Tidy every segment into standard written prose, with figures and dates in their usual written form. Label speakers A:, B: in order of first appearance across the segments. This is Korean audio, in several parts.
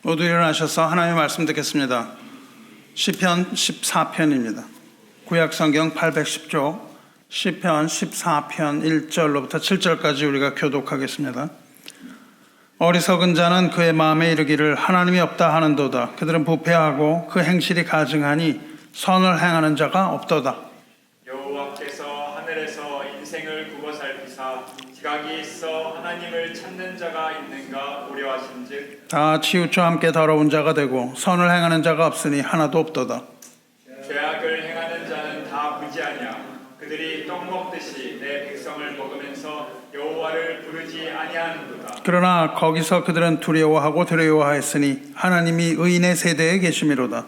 A: 모두 일어나셔서 하나님의 말씀 듣겠습니다. 시편 14편입니다. 구약성경 810쪽 시편 14편 1절로부터 7절까지 우리가 교독하겠습니다. 어리석은 자는 그의 마음에 이르기를 하나님이 없다 하는도다. 그들은 부패하고 그 행실이 가증하니 선을 행하는 자가 없도다.
B: 여호와께서 하늘에서 인생을 굽어 살피사 지각이 있어 하나님을 찾는 자가 있는가 우려하신즉
A: 다 치우쳐 함께 더러운 자가 되고 선을 행하는 자가 없으니 하나도 없도다.
B: 죄악을 행하는 자는 다 부지하냐 그들이 떡 먹듯이 내 백성을 먹으면서 여호와를 부르지 아니하는도다.
A: 그러나 거기서 그들은 두려워하고 두려워하였으니 하나님이 의인의 세대에 계심이로다.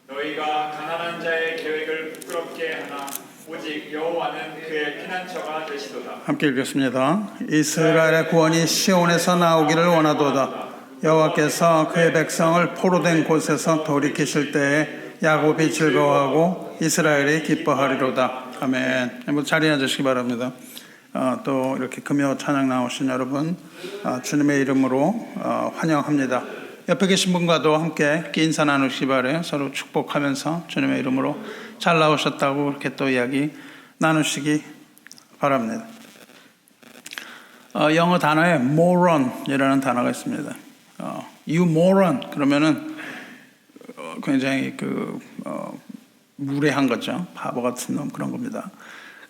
B: 너희가 가난한 자의 계획을 부끄럽게 하나 오직 여호와는 그의 피난처가 되시도다.
A: 함께 읽겠습니다. 이스라엘의 구원이 시온에서 나오기를 원하도다. 여호와께서 그의 백성을 포로된 곳에서 돌이키실 때에 야곱이 즐거워하고 이스라엘이 기뻐하리로다. 아멘. 자리에 앉으시기 바랍니다. 또 이렇게 금요 찬양 나오신 여러분 주님의 이름으로 환영합니다. 옆에 계신 분과도 함께 인사 나누시기 바라요. 서로 축복하면서 주님의 이름으로 잘 나오셨다고 이렇게 또 이야기 나누시기 바랍니다. 영어 단어에 moron이라는 단어가 있습니다. You moron 그러면은 굉장히 무례한 거죠. 바보 같은 놈 그런 겁니다.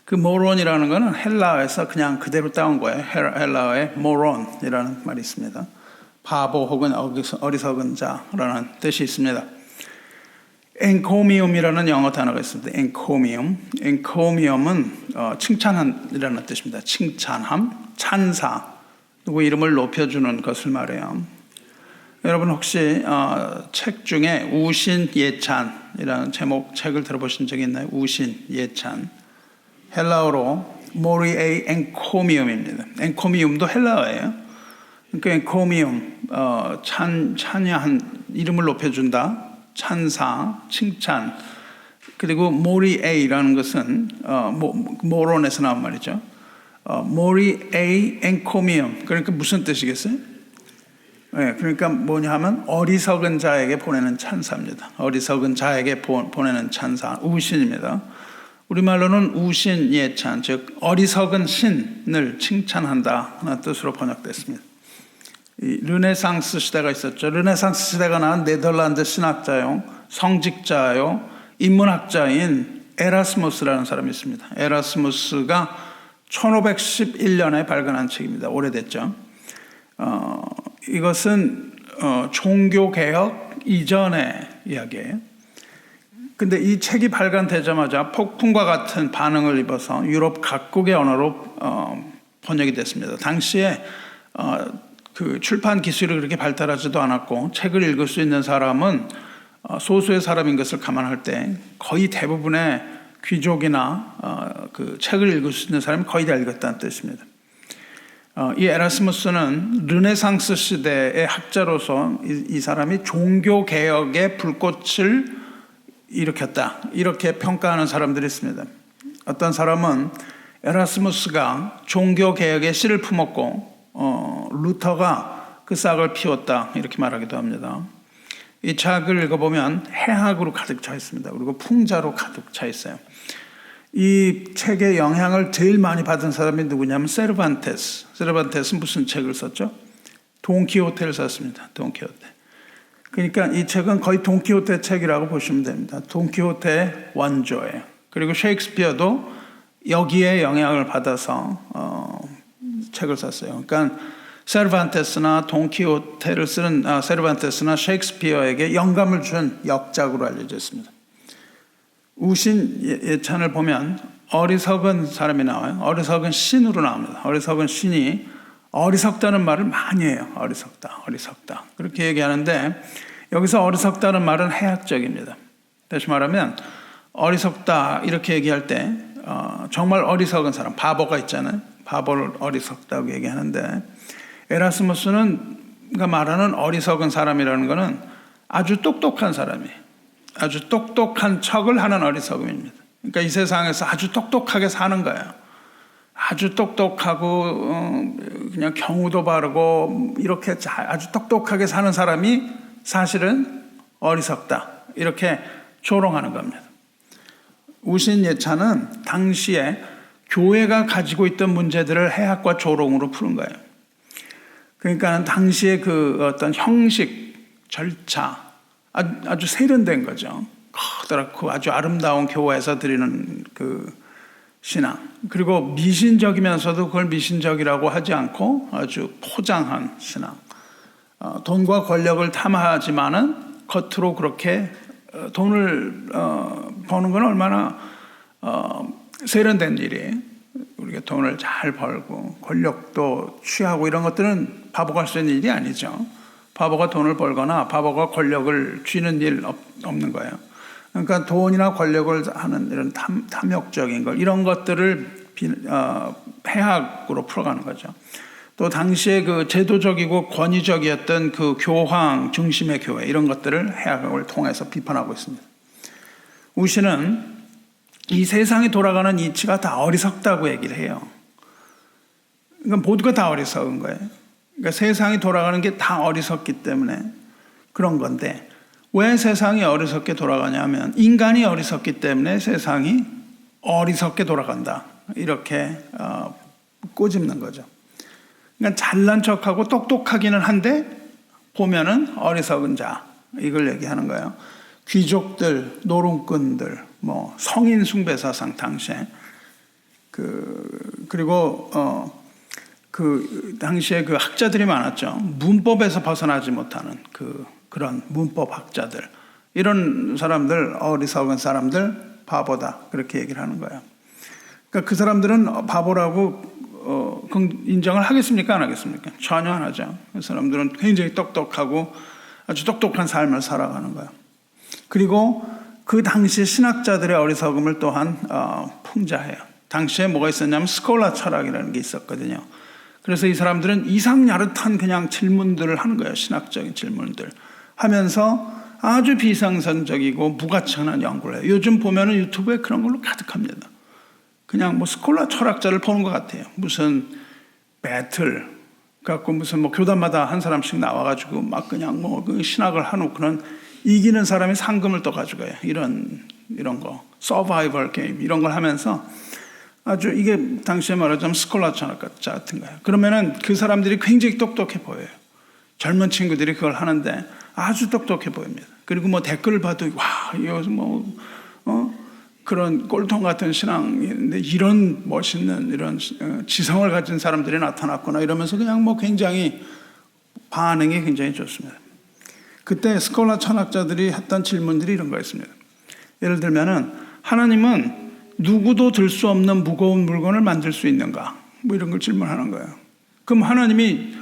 A: 그 moron이라는 거는 헬라어에서 그냥 그대로 따온 거예요. 헬라어에 moron이라는 말이 있습니다. 바보 혹은 어리석은 자라는 뜻이 있습니다. encomium이라는 영어 단어가 있습니다. encomium은 칭찬이라는 뜻입니다. 칭찬함, 찬사, 누구 이름을 높여주는 것을 말해요. 여러분 혹시 책 중에 우신예찬이라는 제목 책을 들어보신 적이 있나요? 우신예찬. 헬라어로 모리에이 엔코미움입니다. 엔코미움도 헬라어예요. 그러니까 엔코미움, 찬야한 이름을 높여준다, 찬사, 칭찬. 그리고 모리에이라는 것은 모론에서 나온 말이죠. 모리에이 엔코미움. 그러니까 무슨 뜻이겠어요? 네, 그러니까 뭐냐 하면 어리석은 자에게 보내는 찬사입니다. 어리석은 자에게 보내는 찬사, 우신입니다. 우리말로는 우신예찬, 즉 어리석은 신을 칭찬한다 하는 뜻으로 번역됐습니다. 이 르네상스 시대가 있었죠. 르네상스 시대가 나온 네덜란드 신학자요, 성직자요, 인문학자인 에라스무스라는 사람이 있습니다. 에라스무스가 1511년에 발간한 책입니다. 오래됐죠. 이것은 종교개혁 이전의 이야기예요. 근데 이 책이 발간되자마자 폭풍과 같은 반응을 입어서 유럽 각국의 언어로 번역이 됐습니다. 당시에 그 출판 기술이 그렇게 발달하지도 않았고 책을 읽을 수 있는 사람은 소수의 사람인 것을 감안할 때 거의 대부분의 귀족이나 그 책을 읽을 수 있는 사람이 거의 다 읽었다는 뜻입니다. 이 에라스무스는 르네상스 시대의 학자로서 이 사람이 종교개혁의 불꽃을 일으켰다 이렇게 평가하는 사람들이 있습니다. 어떤 사람은 에라스무스가 종교개혁의 씨를 품었고 루터가 그 싹을 피웠다 이렇게 말하기도 합니다. 이 책을 읽어보면 해학으로 가득 차 있습니다. 그리고 풍자로 가득 차 있어요. 이 책의 영향을 제일 많이 받은 사람이 누구냐면 세르반테스. 세르반테스는 무슨 책을 썼죠? 돈키호테를 썼습니다. 돈키호테. 그러니까 이 책은 거의 돈키호테 책이라고 보시면 됩니다. 돈키호테의 원조예요. 그리고 셰익스피어도 여기에 영향을 받아서 책을 썼어요. 그러니까 세르반테스나 돈키호테를 쓰는 세르반테스나 셰익스피어에게 영감을 준 역작으로 알려져 있습니다. 우신예찬을 보면 어리석은 사람이 나와요. 어리석은 신으로 나옵니다. 어리석은 신이 어리석다는 말을 많이 해요. 어리석다, 어리석다. 그렇게 얘기하는데 여기서 어리석다는 말은 해학적입니다. 다시 말하면 어리석다 이렇게 얘기할 때 정말 어리석은 사람, 바보가 있잖아요. 바보를 어리석다고 얘기하는데 에라스무스는 말하는 어리석은 사람이라는 것은 아주 똑똑한 사람이에요. 아주 똑똑한 척을 하는 어리석음입니다. 그러니까 이 세상에서 아주 똑똑하게 사는 거예요. 아주 똑똑하고 그냥 경우도 바르고 이렇게 아주 똑똑하게 사는 사람이 사실은 어리석다. 이렇게 조롱하는 겁니다. 우신예차는 당시에 교회가 가지고 있던 문제들을 해학과 조롱으로 푸는 거예요. 그러니까 당시에 그 어떤 형식, 절차, 아주 세련된 거죠. 커다랗고 아주 아름다운 교회에서 드리는 그 신앙. 그리고 미신적이면서도 그걸 미신적이라고 하지 않고 아주 포장한 신앙. 돈과 권력을 탐하지만은 겉으로 그렇게 돈을 버는 건 얼마나 세련된 일이에요. 우리가 돈을 잘 벌고 권력도 취하고 이런 것들은 바보가 할 수 있는 일이 아니죠. 바보가 돈을 벌거나 바보가 권력을 쥐는 일 없는 거예요. 그러니까 돈이나 권력을 하는 이런 탐욕적인 걸, 이런 것들을 해학으로 풀어가는 거죠. 또 당시에 그 제도적이고 권위적이었던 그 교황 중심의 교회, 이런 것들을 해학을 통해서 비판하고 있습니다. 우신은 이 세상이 돌아가는 이치가 다 어리석다고 얘기를 해요. 그러니까 모두가 다 어리석은 거예요. 그러니까 세상이 돌아가는 게 다 어리석기 때문에 그런 건데, 왜 세상이 어리석게 돌아가냐면 인간이 어리석기 때문에 세상이 어리석게 돌아간다. 이렇게 꼬집는 거죠. 그러니까 잘난 척하고 똑똑하기는 한데 보면은 어리석은 자, 이걸 얘기하는 거예요. 귀족들, 노름꾼들, 뭐 성인 숭배 사상 당시에 그리고 그 당시에 그 학자들이 많았죠. 문법에서 벗어나지 못하는 그런 문법 학자들, 이런 사람들, 어리석은 사람들 바보다, 그렇게 얘기를 하는 거예요. 그러니까 그 사람들은 바보라고 인정을 하겠습니까, 안 하겠습니까? 전혀 안 하죠. 그 사람들은 굉장히 똑똑하고 아주 똑똑한 삶을 살아가는 거예요. 그리고 그 당시 신학자들의 어리석음을 또한 풍자해요. 당시에 뭐가 있었냐면 스콜라 철학이라는 게 있었거든요. 그래서 이 사람들은 이상야릇한 그냥 질문들을 하는 거예요. 신학적인 질문들 하면서 아주 비상선적이고 무가치한 연구를 해요. 요즘 보면은 유튜브에 그런 걸로 가득합니다. 그냥 뭐 스콜라 철학자를 보는 것 같아요. 무슨 배틀 갖고 무슨 뭐 교단마다 한 사람씩 나와가지고 막 그냥 뭐 그 신학을 하는 그런, 이기는 사람이 상금을 또 가져가요. 이런 거 서바이벌 게임 이런 걸 하면서 아주, 이게 당시에 말하자면 스콜라 철학자 같은 거예요. 그러면은 그 사람들이 굉장히 똑똑해 보여요. 젊은 친구들이 그걸 하는데 아주 똑똑해 보입니다. 그리고 뭐 댓글을 봐도 와, 이거 뭐 그런 꼴통 같은 신앙인데 이런 멋있는 이런 지성을 가진 사람들이 나타났구나 이러면서 그냥 뭐 굉장히 반응이 굉장히 좋습니다. 그때 스콜라 철학자들이 했던 질문들이 이런 거였습니다. 예를 들면은 하나님은 누구도 들 수 없는 무거운 물건을 만들 수 있는가? 뭐 이런 걸 질문하는 거예요. 그럼 하나님이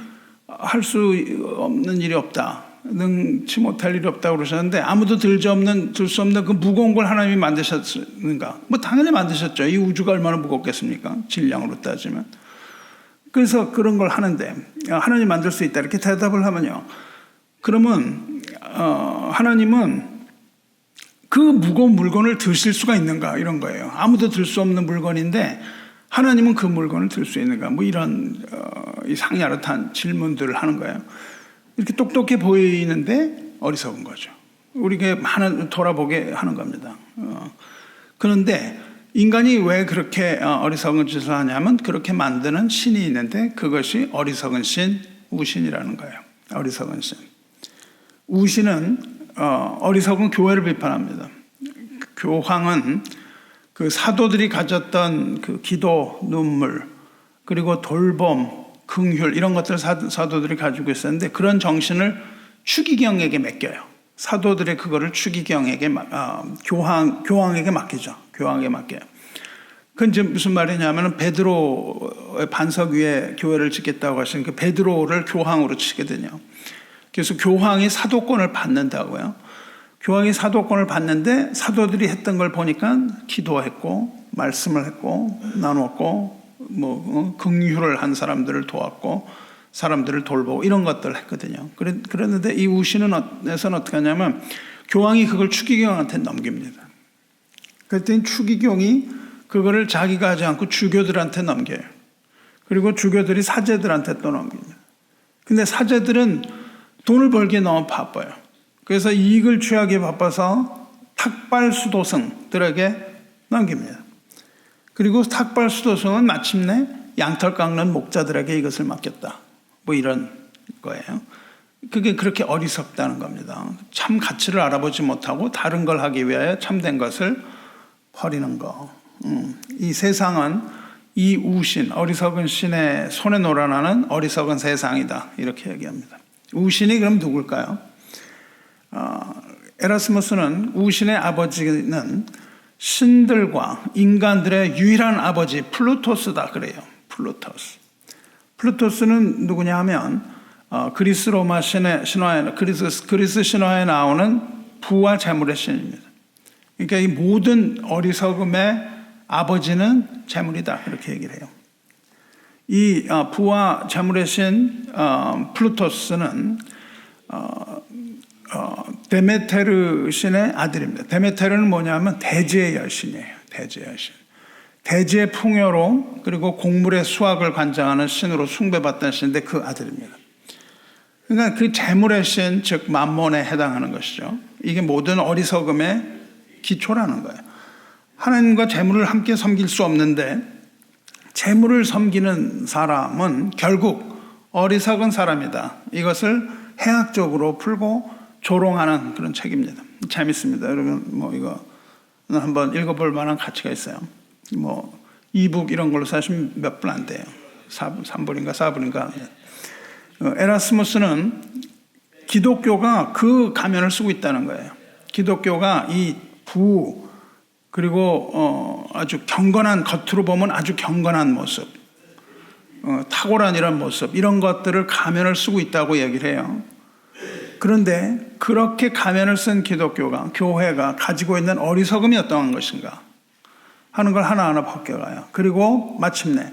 A: 할 수 없는 일이 없다, 능치 못할 일이 없다고 그러셨는데 아무도 들 수 없는 그 무거운 걸 하나님이 만드셨는가? 뭐 당연히 만드셨죠. 이 우주가 얼마나 무겁겠습니까? 질량으로 따지면. 그래서 그런 걸 하는데 하나님 만들 수 있다 이렇게 대답을 하면요, 그러면 하나님은 그 무거운 물건을 드실 수가 있는가, 이런 거예요. 아무도 들 수 없는 물건인데 하나님은 그 물건을 들 수 있는가, 뭐 이런 이상야릇한 질문들을 하는 거예요. 이렇게 똑똑해 보이는데 어리석은 거죠. 우리가 돌아보게 하는 겁니다. 그런데 인간이 왜 그렇게 어리석은 짓을 하냐면 그렇게 만드는 신이 있는데 그것이 어리석은 신, 우신이라는 거예요. 어리석은 신. 우신은 어리석은 교회를 비판합니다. 교황은 그 사도들이 가졌던 그 기도, 눈물, 그리고 돌봄, 긍휼, 이런 것들을 사도들이 가지고 있었는데 그런 정신을 추기경에게 맡겨요. 사도들의 그거를 추기경에게 교황에게 맡기죠. 교황에게 맡겨요. 그건 이제 무슨 말이냐면 베드로의 반석 위에 교회를 짓겠다고 하신 그 베드로를 교황으로 치거든요. 그래서 교황이 사도권을 받는다고요. 교황이 사도권을 받는데 사도들이 했던 걸 보니까 기도했고 말씀을 했고 나눴고 뭐 긍휼을 한 사람들을 도왔고 사람들을 돌보고 이런 것들을 했거든요. 그랬는데 이 우신에서는 어떻게 하냐면 교황이 그걸 추기경한테 넘깁니다. 그랬더니 추기경이 그거를 자기가 하지 않고 주교들한테 넘겨요. 그리고 주교들이 사제들한테 또 넘깁니다. 근데 사제들은 돈을 벌기에 너무 바빠요. 그래서 이익을 취하기 바빠서 탁발 수도승들에게 넘깁니다. 그리고 탁발 수도승은 마침내 양털 깎는 목자들에게 이것을 맡겼다. 뭐 이런 거예요. 그게 그렇게 어리석다는 겁니다. 참 가치를 알아보지 못하고 다른 걸 하기 위하여 참된 것을 버리는 거. 이 세상은 이 우신, 어리석은 신의 손에 놀아나는 어리석은 세상이다. 이렇게 얘기합니다. 우신이 그럼 누굴까요? 에라스무스는 우신의 아버지는 신들과 인간들의 유일한 아버지 플루토스다 그래요. 플루토스. 플루토스는 누구냐 하면 그리스 로마 신화에 그리스 신화에 나오는 부와 재물의 신입니다. 그러니까 이 모든 어리석음의 아버지는 재물이다 이렇게 얘기를 해요. 이 부와 재물의 신 플루토스는 데메테르 신의 아들입니다. 데메테르는 뭐냐면 대지의 여신이에요. 대지의 여신. 대지의 풍요로 그리고 곡물의 수확을 관장하는 신으로 숭배받던 신인데 그 아들입니다. 그러니까 그 재물의 신, 즉 만몬에 해당하는 것이죠. 이게 모든 어리석음의 기초라는 거예요. 하나님과 재물을 함께 섬길 수 없는데 재물을 섬기는 사람은 결국 어리석은 사람이다. 이것을 해학적으로 풀고 조롱하는 그런 책입니다. 재밌습니다. 여러분 뭐 이거 한번 읽어볼 만한 가치가 있어요. 뭐 이북 이런 걸로 사시면 몇 분 안 돼요. 3불인가 4불인가. 에라스무스는 기독교가 그 가면을 쓰고 있다는 거예요. 기독교가 이 부 그리고 아주 경건한, 겉으로 보면 아주 경건한 모습, 탁월한 이런 모습, 이런 것들을 가면을 쓰고 있다고 얘기를 해요. 그런데 그렇게 가면을 쓴 기독교가, 교회가 가지고 있는 어리석음이 어떠한 것인가 하는 걸 하나하나 벗겨가요. 그리고 마침내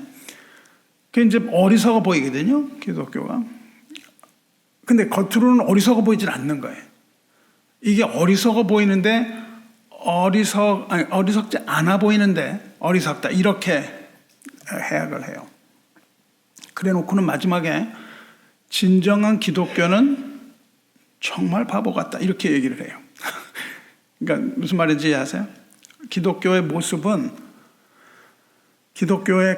A: 그게 이제 어리석어 보이거든요, 기독교가. 근데 겉으로는 어리석어 보이질 않는 거예요. 이게 어리석어 보이는데 어리석지 않아 보이는데 어리석다, 이렇게 해석을 해요. 그래 놓고는 마지막에 진정한 기독교는 정말 바보 같다, 이렇게 얘기를 해요. 그러니까 무슨 말인지 아세요? 기독교의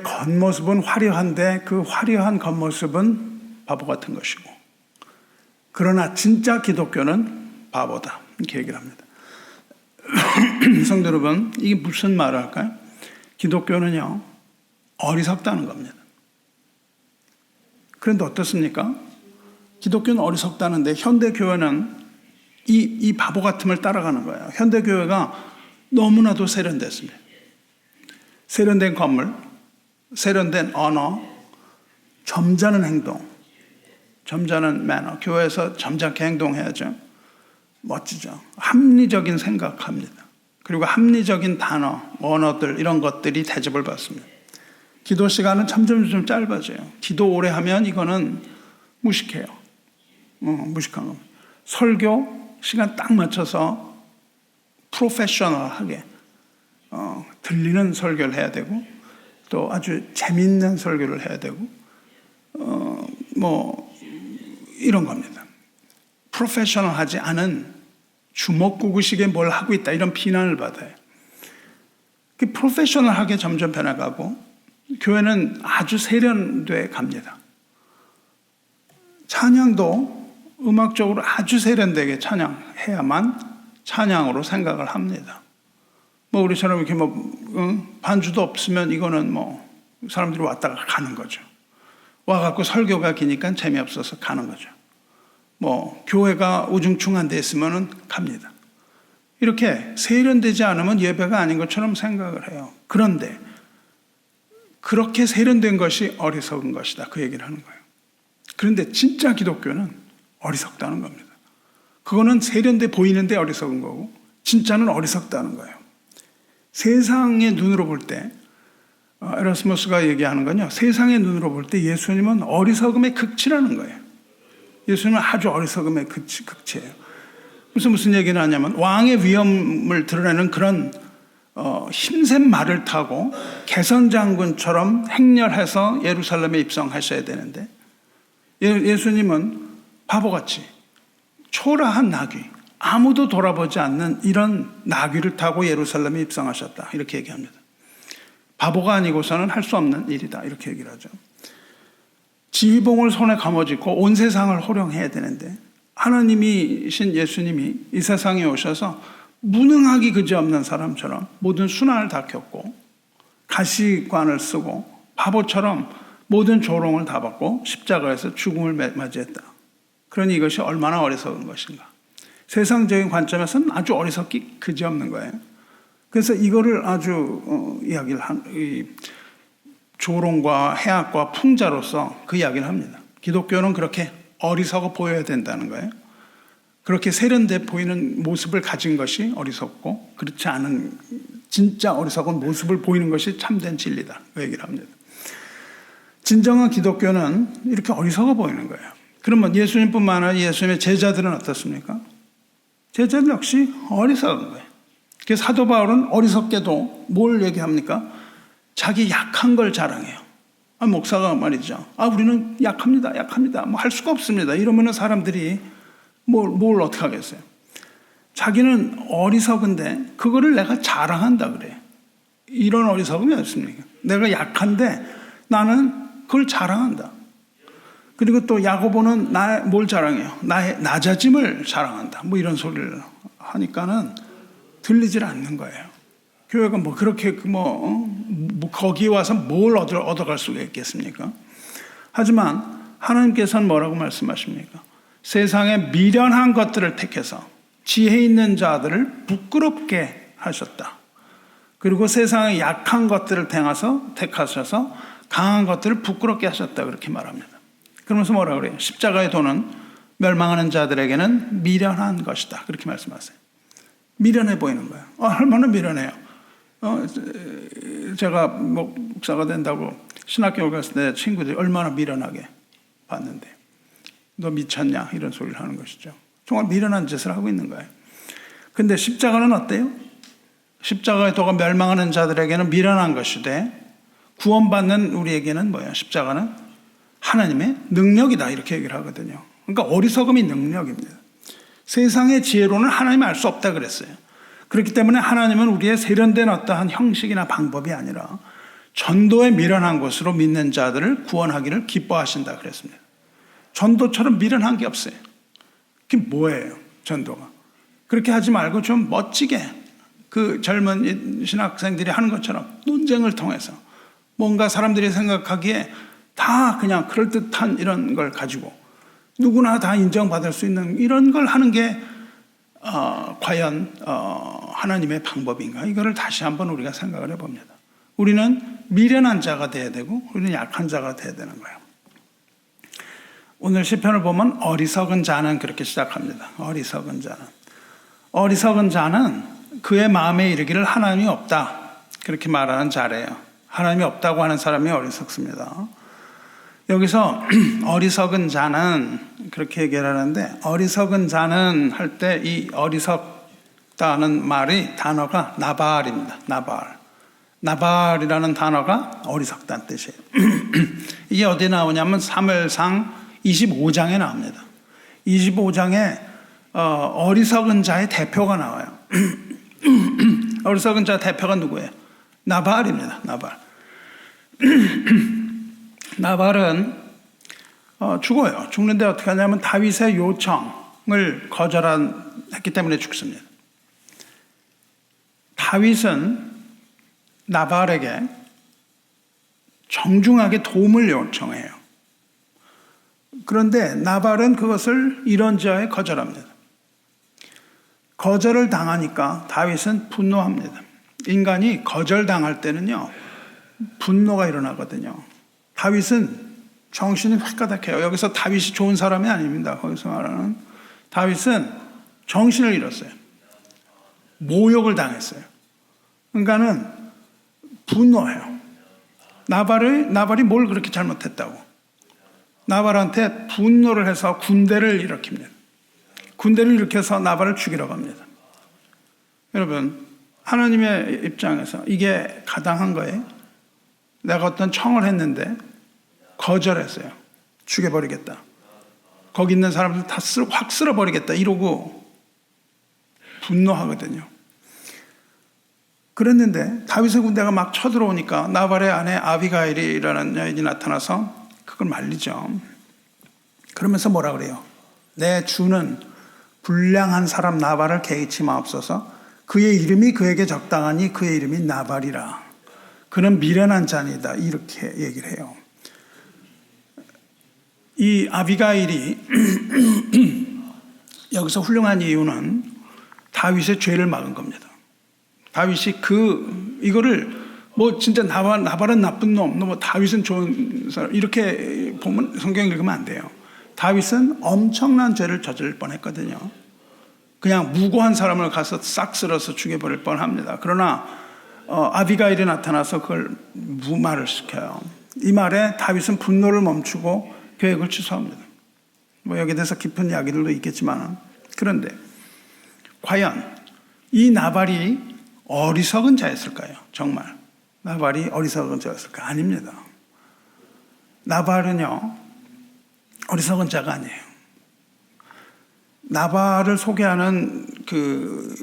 A: 겉모습은 화려한데 그 화려한 겉모습은 바보 같은 것이고, 그러나 진짜 기독교는 바보다, 이렇게 얘기를 합니다. 성도 여러분, 이게 무슨 말을 할까요? 기독교는요, 어리석다는 겁니다. 그런데 어떻습니까? 기독교는 어리석다는데 현대교회는 이 바보 같음을 따라가는 거예요. 현대교회가 너무나도 세련됐습니다. 세련된 건물, 세련된 언어, 점잖은 행동, 점잖은 매너. 교회에서 점잖게 행동해야죠. 멋지죠. 합리적인 생각합니다. 그리고 합리적인 단어, 언어들, 이런 것들이 대접을 받습니다. 기도 시간은 점점 짧아져요. 기도 오래 하면 이거는 무식해요. 무식한 겁니다. 설교 시간 딱 맞춰서 프로페셔널하게 들리는 설교를 해야 되고, 또 아주 재밌는 설교를 해야 되고, 뭐 이런 겁니다. 프로페셔널하지 않은 주먹구구식에 뭘 하고 있다, 이런 비난을 받아요. 그 프로페셔널하게 점점 변해가고 교회는 아주 세련돼 갑니다. 찬양도 음악적으로 아주 세련되게 찬양해야만 찬양으로 생각을 합니다. 뭐 우리처럼 이렇게 반주도 없으면 이거는 뭐 사람들이 왔다가 가는 거죠. 와갖고 설교가 기니까 재미없어서 가는 거죠. 뭐 교회가 우중충한 데 있으면은 갑니다. 이렇게 세련되지 않으면 예배가 아닌 것처럼 생각을 해요. 그런데 그렇게 세련된 것이 어리석은 것이다, 그 얘기를 하는 거예요. 그런데 진짜 기독교는 어리석다는 겁니다. 그거는 세련돼 보이는데 어리석은 거고, 진짜는 어리석다는 거예요. 세상의 눈으로 볼 때, 에라스무스가 얘기하는 건요, 세상의 눈으로 볼 때 예수님은 어리석음의 극치라는 거예요. 예수님은 아주 어리석음의 극치예요. 무슨 얘기를 하냐면, 왕의 위엄을 드러내는 그런 힘센 말을 타고 개선장군처럼 행렬해서 예루살렘에 입성하셔야 되는데, 예수님은 바보같이 초라한 나귀, 아무도 돌아보지 않는 이런 나귀를 타고 예루살렘에 입성하셨다. 이렇게 얘기합니다. 바보가 아니고서는 할 수 없는 일이다. 이렇게 얘기를 하죠. 지휘봉을 손에 감아쥐고 온 세상을 호령해야 되는데 하나님이신 예수님이 이 세상에 오셔서 무능하기 그지없는 사람처럼 모든 순환을 다 겪고 가시관을 쓰고 바보처럼 모든 조롱을 다 받고 십자가에서 죽음을 맞이했다. 그러니 이것이 얼마나 어리석은 것인가. 세상적인 관점에서는 아주 어리석기 그지없는 거예요. 그래서 이거를 아주 이야기를 조롱과 해악과 풍자로서 그 이야기를 합니다. 기독교는 그렇게 어리석어 보여야 된다는 거예요. 그렇게 세련돼 보이는 모습을 가진 것이 어리석고 그렇지 않은 진짜 어리석은 모습을 보이는 것이 참된 진리다. 그 얘기를 합니다. 진정한 기독교는 이렇게 어리석어 보이는 거예요. 그러면 예수님뿐만 아니라 예수님의 제자들은 어떻습니까? 제자들 역시 어리석은 거예요. 그래서 사도 바울은 어리석게도 뭘 얘기합니까? 자기 약한 걸 자랑해요. 목사가 말이죠. 우리는 약합니다. 뭐 할 수가 없습니다. 이러면은 사람들이 뭘 어떻게 하겠어요? 자기는 어리석은데 그거를 내가 자랑한다 그래요. 이런 어리석음이 없습니까? 내가 약한데 나는 그걸 자랑한다. 그리고 또 야고보는 뭘 자랑해요? 나의 낮아짐을 자랑한다. 뭐 이런 소리를 하니까는 들리질 않는 거예요. 교회가 뭐 그렇게 거기 와서 뭘 얻어갈 수가 있겠습니까? 하지만 하나님께서는 뭐라고 말씀하십니까? 세상에 미련한 것들을 택해서 지혜 있는 자들을 부끄럽게 하셨다. 그리고 세상에 약한 것들을 택하셔서 강한 것들을 부끄럽게 하셨다. 그렇게 말합니다. 그러면서 뭐라 그래요? 십자가의 도는 멸망하는 자들에게는 미련한 것이다. 그렇게 말씀하세요. 미련해 보이는 거예요. 얼마나 미련해요. 제가 목사가 된다고 신학교를 갔을 때 친구들이 얼마나 미련하게 봤는데 너 미쳤냐 이런 소리를 하는 것이죠. 정말 미련한 짓을 하고 있는 거예요. 근데 십자가는 어때요? 십자가의 도가 멸망하는 자들에게는 미련한 것이되 구원받는 우리에게는 뭐예요? 십자가는 하나님의 능력이다 이렇게 얘기를 하거든요. 그러니까 어리석음이 능력입니다. 세상의 지혜로는 하나님을 알 수 없다 그랬어요. 그렇기 때문에 하나님은 우리의 세련된 어떠한 형식이나 방법이 아니라 전도에 미련한 것으로 믿는 자들을 구원하기를 기뻐하신다 그랬습니다. 전도처럼 미련한 게 없어요. 그게 뭐예요? 전도가. 그렇게 하지 말고 좀 멋지게 그 젊은 신학생들이 하는 것처럼 논쟁을 통해서 뭔가 사람들이 생각하기에 다 그냥 그럴듯한 이런 걸 가지고 누구나 다 인정받을 수 있는 이런 걸 하는 게 과연 하나님의 방법인가? 이거를 다시 한번 우리가 생각을 해봅니다. 우리는 미련한 자가 돼야 되고 우리는 약한 자가 돼야 되는 거예요. 오늘 시편을 보면 어리석은 자는 그렇게 시작합니다. 어리석은 자는 그의 마음에 이르기를 하나님이 없다. 그렇게 말하는 자래요. 하나님이 없다고 하는 사람이 어리석습니다. 여기서 어리석은 자는 그렇게 얘기를 하는데 어리석은 자는 할 때 이 어리석다는 단어가 나발입니다. 나발이라는 단어가 어리석다는 뜻이에요. 이게 어디 나오냐면 사무엘상 25장에 나옵니다. 25장에 어리석은 자의 대표가 나와요. 어리석은 자 대표가 누구예요? 나발입니다. 나발은 죽어요. 죽는데 어떻게 하냐면 다윗의 요청을 거절했기 때문에 죽습니다. 다윗은 나발에게 정중하게 도움을 요청해요. 그런데 나발은 그것을 이런저에 거절합니다. 거절을 당하니까 다윗은 분노합니다. 인간이 거절당할 때는요 분노가 일어나거든요. 다윗은 정신이 획가닥해요. 여기서 다윗이 좋은 사람이 아닙니다. 거기서 말하는 다윗은 정신을 잃었어요. 모욕을 당했어요. 그러니까는 분노해요. 나발이 뭘 그렇게 잘못했다고. 나발한테 분노를 해서 군대를 일으킵니다. 군대를 일으켜서 나발을 죽이러 갑니다. 여러분, 하나님의 입장에서 이게 가당한 거예요? 내가 어떤 청을 했는데 거절했어요. 죽여버리겠다. 거기 있는 사람들 다 확 쓸어버리겠다. 이러고 분노하거든요. 그랬는데 다윗의 군대가 막 쳐들어오니까 나발의 아내 아비가일이라는 여인이 나타나서 그걸 말리죠. 그러면서 뭐라 그래요? 내 주는 불량한 사람 나발을 개의치 마옵소서. 그의 이름이 그에게 적당하니 그의 이름이 나발이라. 그는 미련한 자니다. 이렇게 얘기를 해요. 이 아비가일이 여기서 훌륭한 이유는 다윗의 죄를 막은 겁니다. 다윗이 이거를 뭐 진짜 나발은 나쁜 놈, 뭐 다윗은 좋은 사람 이렇게 보면 성경 읽으면 안 돼요. 다윗은 엄청난 죄를 저질 뻔했거든요. 그냥 무고한 사람을 가서 싹 쓸어서 죽여버릴 뻔합니다. 그러나 아비가일이 나타나서 그걸 무마를 시켜요. 이 말에 다윗은 분노를 멈추고 계획을 취소합니다. 뭐 여기에 대해서 깊은 이야기들도 있겠지만, 그런데 과연 이 나발이 어리석은 자였을까요? 정말 나발이 어리석은 자였을까요? 아닙니다. 나발은요 어리석은 자가 아니에요. 나발을 소개하는 그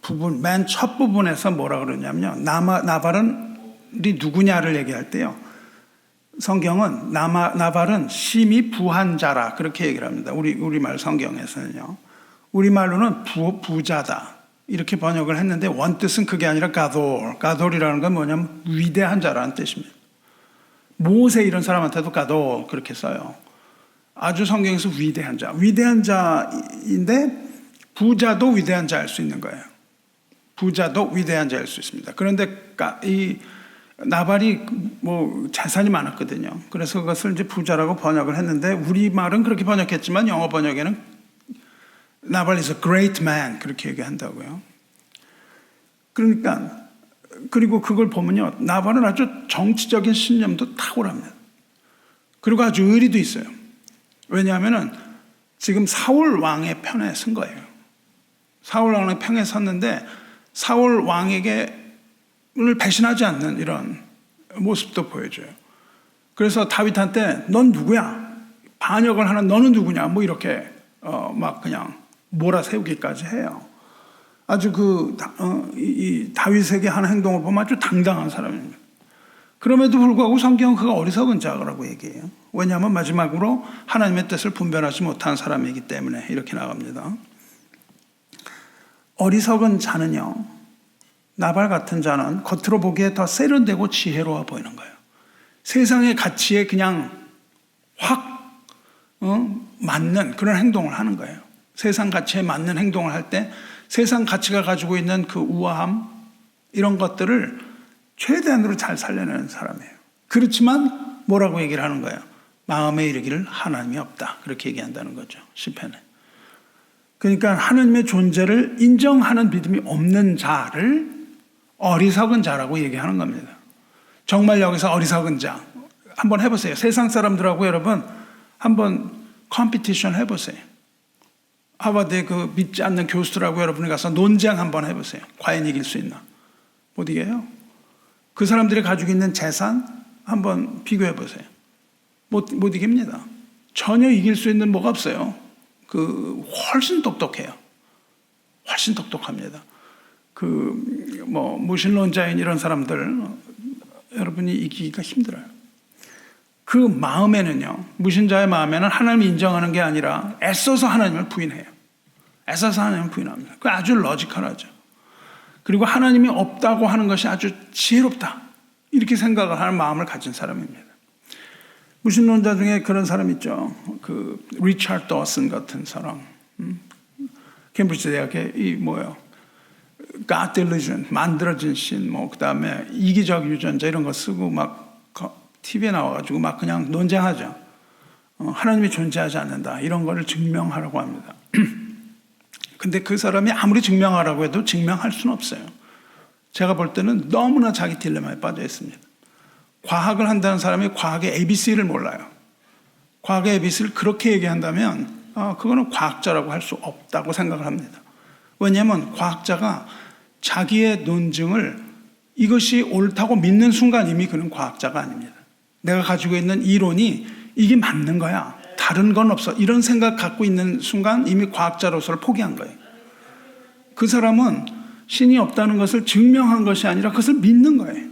A: 부분, 맨 첫 부분에서 뭐라 그러냐면요, 나발은 누구냐를 얘기할 때요, 성경은 나발은 심히 부한 자라 그렇게 얘기를 합니다. 우리말 성경에서는요. 우리말로는 부자다 이렇게 번역을 했는데 원뜻은 그게 아니라 가돌이라는 건 뭐냐면 위대한 자라는 뜻입니다. 모세 이런 사람한테도 가돌 그렇게 써요. 아주 성경에서 위대한 자인데 부자도 위대한 자일 수 있는 거예요. 부자도 위대한 자일 수 있습니다. 그런데 이 나발이 뭐 재산이 많았거든요. 그래서 그것을 이제 부자라고 번역을 했는데 우리말은 그렇게 번역했지만 영어 번역에는 나발 is a great man 그렇게 얘기한다고요. 그러니까 그리고 그걸 보면요, 나발은 아주 정치적인 신념도 탁월합니다. 그리고 아주 의리도 있어요. 왜냐하면은 지금 사울 왕의 편에 선 거예요. 사울 왕의 편에 섰는데 사울 왕에게 을 배신하지 않는 이런 모습도 보여줘요. 그래서 다윗한테 넌 누구야? 반역을 하는 너는 누구냐? 뭐 이렇게 막 그냥 몰아세우기까지 해요. 아주 이 다윗에게 하는 행동을 보면 아주 당당한 사람입니다. 그럼에도 불구하고 성경은 그가 어리석은 자라고 얘기해요. 왜냐하면 마지막으로 하나님의 뜻을 분별하지 못한 사람이기 때문에 이렇게 나갑니다. 어리석은 자는요, 나발 같은 자는 겉으로 보기에 더 세련되고 지혜로워 보이는 거예요. 세상의 가치에 그냥 확 맞는 그런 행동을 하는 거예요. 세상 가치에 맞는 행동을 할 때 세상 가치가 가지고 있는 그 우아함 이런 것들을 최대한으로 잘 살려내는 사람이에요. 그렇지만 뭐라고 얘기를 하는 거예요? 마음에 이르기를 하나님이 없다 그렇게 얘기한다는 거죠. 시편에. 그러니까 하나님의 존재를 인정하는 믿음이 없는 자를 어리석은 자라고 얘기하는 겁니다. 정말 여기서 어리석은 자 한번 해보세요. 세상 사람들하고 여러분 한번 컴피티션 해보세요. 하버드의 그 믿지 않는 교수들하고 여러분이 가서 논쟁 한번 해보세요. 과연 이길 수 있나? 못 이겨요. 그 사람들이 가지고 있는 재산 한번 비교해보세요. 못 이깁니다. 전혀 이길 수 있는 뭐가 없어요. 훨씬 똑똑해요. 훨씬 똑똑합니다. 무신론자인 이런 사람들 여러분이 이기기가 힘들어요. 그 마음에는요, 무신자의 마음에는 하나님을 인정하는 게 아니라 애써서 하나님을 부인해요. 애써서 하나님을 부인합니다. 그게 아주 러지컬하죠. 그리고 하나님이 없다고 하는 것이 아주 지혜롭다 이렇게 생각을 하는 마음을 가진 사람입니다. 무신론자 중에 그런 사람 있죠. 리차드 더슨 같은 사람. 캠브리지 대학의 God delusion, 만들어진 신, 그다음에 이기적 유전자 이런 거 쓰고 막 TV에 나와가지고 막 그냥 논쟁하죠. 하나님이 존재하지 않는다 이런 거를 증명하라고 합니다. 근데 그 사람이 아무리 증명하라고 해도 증명할 수는 없어요. 제가 볼 때는 너무나 자기 딜레마에 빠져 있습니다. 과학을 한다는 사람이 과학의 ABC를 몰라요. 과학의 ABC를 그렇게 얘기한다면 그거는 과학자라고 할 수 없다고 생각을 합니다. 왜냐하면 과학자가 자기의 논증을 이것이 옳다고 믿는 순간 이미 그는 과학자가 아닙니다. 내가 가지고 있는 이론이 이게 맞는 거야. 다른 건 없어. 이런 생각 갖고 있는 순간 이미 과학자로서를 포기한 거예요. 그 사람은 신이 없다는 것을 증명한 것이 아니라 그것을 믿는 거예요.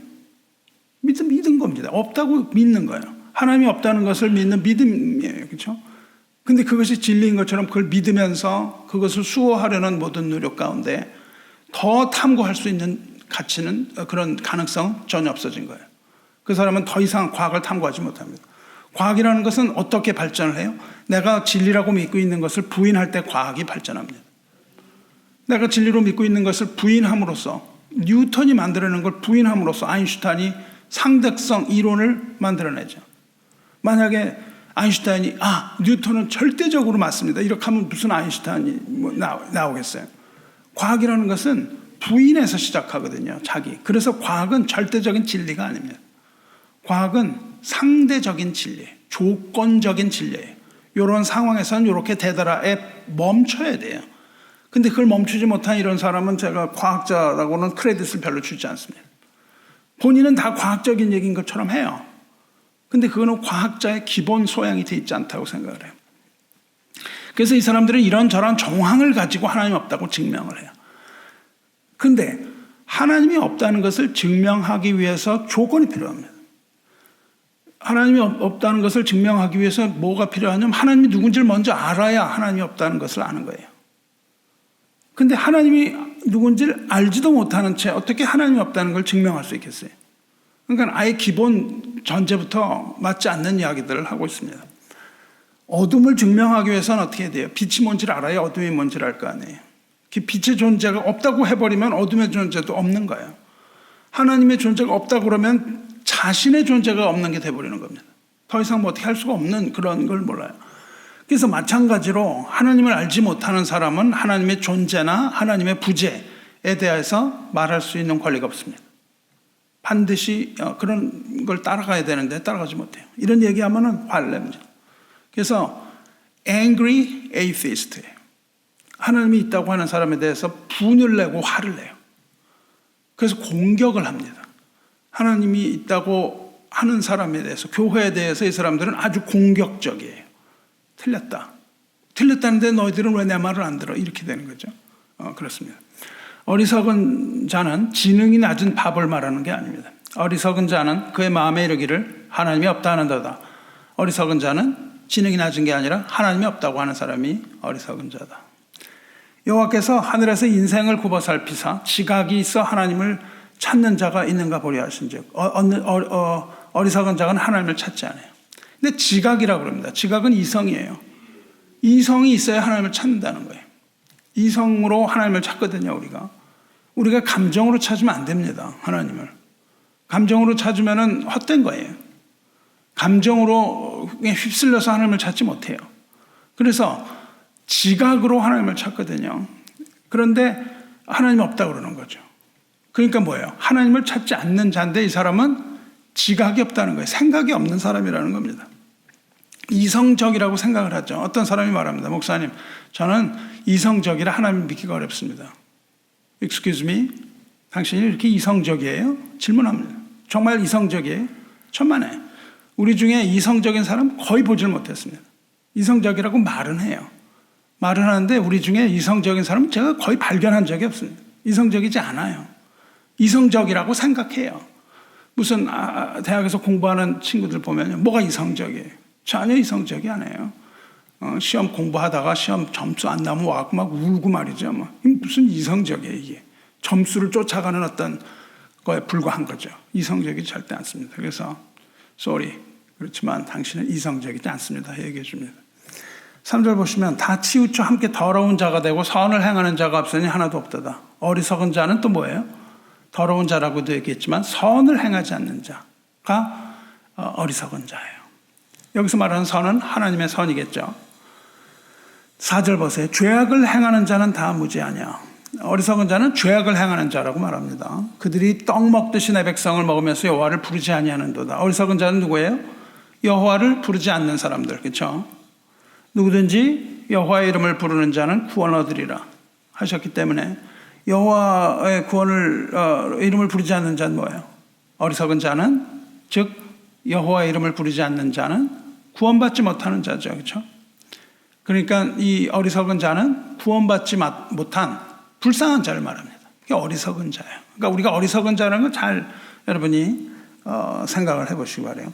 A: 믿은 겁니다. 없다고 믿는 거예요. 하나님이 없다는 것을 믿는 믿음이에요. 그렇죠? 근데 그것이 진리인 것처럼 그걸 믿으면서 그것을 수호하려는 모든 노력 가운데 더 탐구할 수 있는 가치는, 그런 가능성 전혀 없어진 거예요. 그 사람은 더 이상 과학을 탐구하지 못합니다. 과학이라는 것은 어떻게 발전을 해요? 내가 진리라고 믿고 있는 것을 부인할 때 과학이 발전합니다. 내가 진리로 믿고 있는 것을 부인함으로써, 뉴턴이 만들어낸 걸 부인함으로써 아인슈타인이 상대성 이론을 만들어내죠. 만약에 아인슈타인이 뉴턴은 절대적으로 맞습니다, 이렇게 하면 무슨 아인슈타인이 나오겠어요? 과학이라는 것은 부인에서 시작하거든요. 그래서 과학은 절대적인 진리가 아닙니다. 과학은 상대적인 진리, 조건적인 진리예요. 이런 상황에서는 이렇게 되더라에 멈춰야 돼요. 근데 그걸 멈추지 못한 이런 사람은 제가 과학자라고는 크레딧을 별로 주지 않습니다. 본인은 다 과학적인 얘기인 것처럼 해요. 근데 그거는 과학자의 기본 소양이 돼 있지 않다고 생각을 해요. 그래서 이 사람들은 이런저런 정황을 가지고 하나님 없다고 증명을 해요. 근데 하나님이 없다는 것을 증명하기 위해서 조건이 필요합니다. 하나님이 없다는 것을 증명하기 위해서 뭐가 필요하냐면 하나님이 누군지를 먼저 알아야 하나님이 없다는 것을 아는 거예요. 근데 하나님이 누군지를 알지도 못하는 채 어떻게 하나님이 없다는 걸 증명할 수 있겠어요? 그러니까 아예 기본 전제부터 맞지 않는 이야기들을 하고 있습니다. 어둠을 증명하기 위해서는 어떻게 해야 돼요? 빛이 뭔지를 알아야 어둠이 뭔지를 알 거 아니에요. 빛의 존재가 없다고 해버리면 어둠의 존재도 없는 거예요. 하나님의 존재가 없다고 그러면 자신의 존재가 없는 게 돼버리는 겁니다. 더 이상 뭐 어떻게 할 수가 없는 그런 걸 몰라요. 그래서 마찬가지로 하나님을 알지 못하는 사람은 하나님의 존재나 하나님의 부재에 대해서 말할 수 있는 권리가 없습니다. 반드시 그런 걸 따라가야 되는데 따라가지 못해요. 이런 얘기하면은 화를 냅니다. 그래서 angry atheist예요. 하나님이 있다고 하는 사람에 대해서 분을 내고 화를 내요. 그래서 공격을 합니다. 하나님이 있다고 하는 사람에 대해서, 교회에 대해서 이 사람들은 아주 공격적이에요. 틀렸다. 틀렸다는데 너희들은 왜 내 말을 안 들어? 이렇게 되는 거죠. 그렇습니다. 어리석은 자는 지능이 낮은 바보를 말하는 게 아닙니다. 어리석은 자는 그의 마음에 이르기를 하나님이 없다 하는도다. 어리석은 자는 지능이 낮은 게 아니라 하나님이 없다고 하는 사람이 어리석은 자다. 여호와께서 하늘에서 인생을 굽어 살피사 지각이 있어 하나님을 찾는 자가 있는가 보려 하신즉 어리석은 자는 하나님을 찾지 않아요. 근데 지각이라고 그럽니다. 지각은 이성이에요. 이성이 있어야 하나님을 찾는다는 거예요. 이성으로 하나님을 찾거든요. 우리가 감정으로 찾으면 안 됩니다. 하나님을 감정으로 찾으면 헛된 거예요. 감정으로 휩쓸려서 하나님을 찾지 못해요. 그래서 지각으로 하나님을 찾거든요. 그런데 하나님 없다고 그러는 거죠. 그러니까 뭐예요? 하나님을 찾지 않는 자인데 이 사람은 지각이 없다는 거예요. 생각이 없는 사람이라는 겁니다. 이성적이라고 생각을 하죠. 어떤 사람이 말합니다. 목사님, 저는 이성적이라 하나님 믿기가 어렵습니다. Excuse me? 당신이 이렇게 이성적이에요? 질문합니다. 정말 이성적이에요? 천만에. 우리 중에 이성적인 사람 거의 보질 못했습니다. 이성적이라고 말은 해요. 말은 하는데 우리 중에 이성적인 사람은 제가 거의 발견한 적이 없습니다. 이성적이지 않아요. 이성적이라고 생각해요. 무슨 대학에서 공부하는 친구들 보면 뭐가 이성적이에요? 전혀 이성적이 아니에요. 시험 공부하다가 시험 점수 안 나면 와서 막 울고 말이죠. 무슨 이성적이에요, 이게. 점수를 쫓아가는 어떤 거에 불과한 거죠. 이성적이 절대 않습니다. 그래서 sorry, 그렇지만 당신은 이성적이지 않습니다. 얘기해 줍니다. 3절 보시면 다 치우쳐 함께 더러운 자가 되고 선을 행하는 자가 없으니 하나도 없도다. 어리석은 자는 또 뭐예요? 더러운 자라고도 얘기했지만 선을 행하지 않는 자가 어리석은 자예요. 여기서 말하는 선은 하나님의 선이겠죠. 4절 보세요. 죄악을 행하는 자는 다 무죄하냐. 어리석은 자는 죄악을 행하는 자라고 말합니다. 그들이 떡 먹듯이 내 백성을 먹으면서 여호와를 부르지 아니하는도다. 어리석은 자는 누구예요? 여호와를 부르지 않는 사람들, 그렇죠? 누구든지 여호와의 이름을 부르는 자는 구원 얻으리라 하셨기 때문에 여호와의 이름을 부르지 않는 자는 뭐예요? 어리석은 자는, 즉 여호와의 이름을 부르지 않는 자는 구원받지 못하는 자죠, 그렇죠? 그러니까 이 어리석은 자는 구원받지 못한 불쌍한 자를 말합니다. 그게 어리석은 자예요. 그러니까 우리가 어리석은 자라는 걸 잘 여러분이 생각을 해보시기 바래요.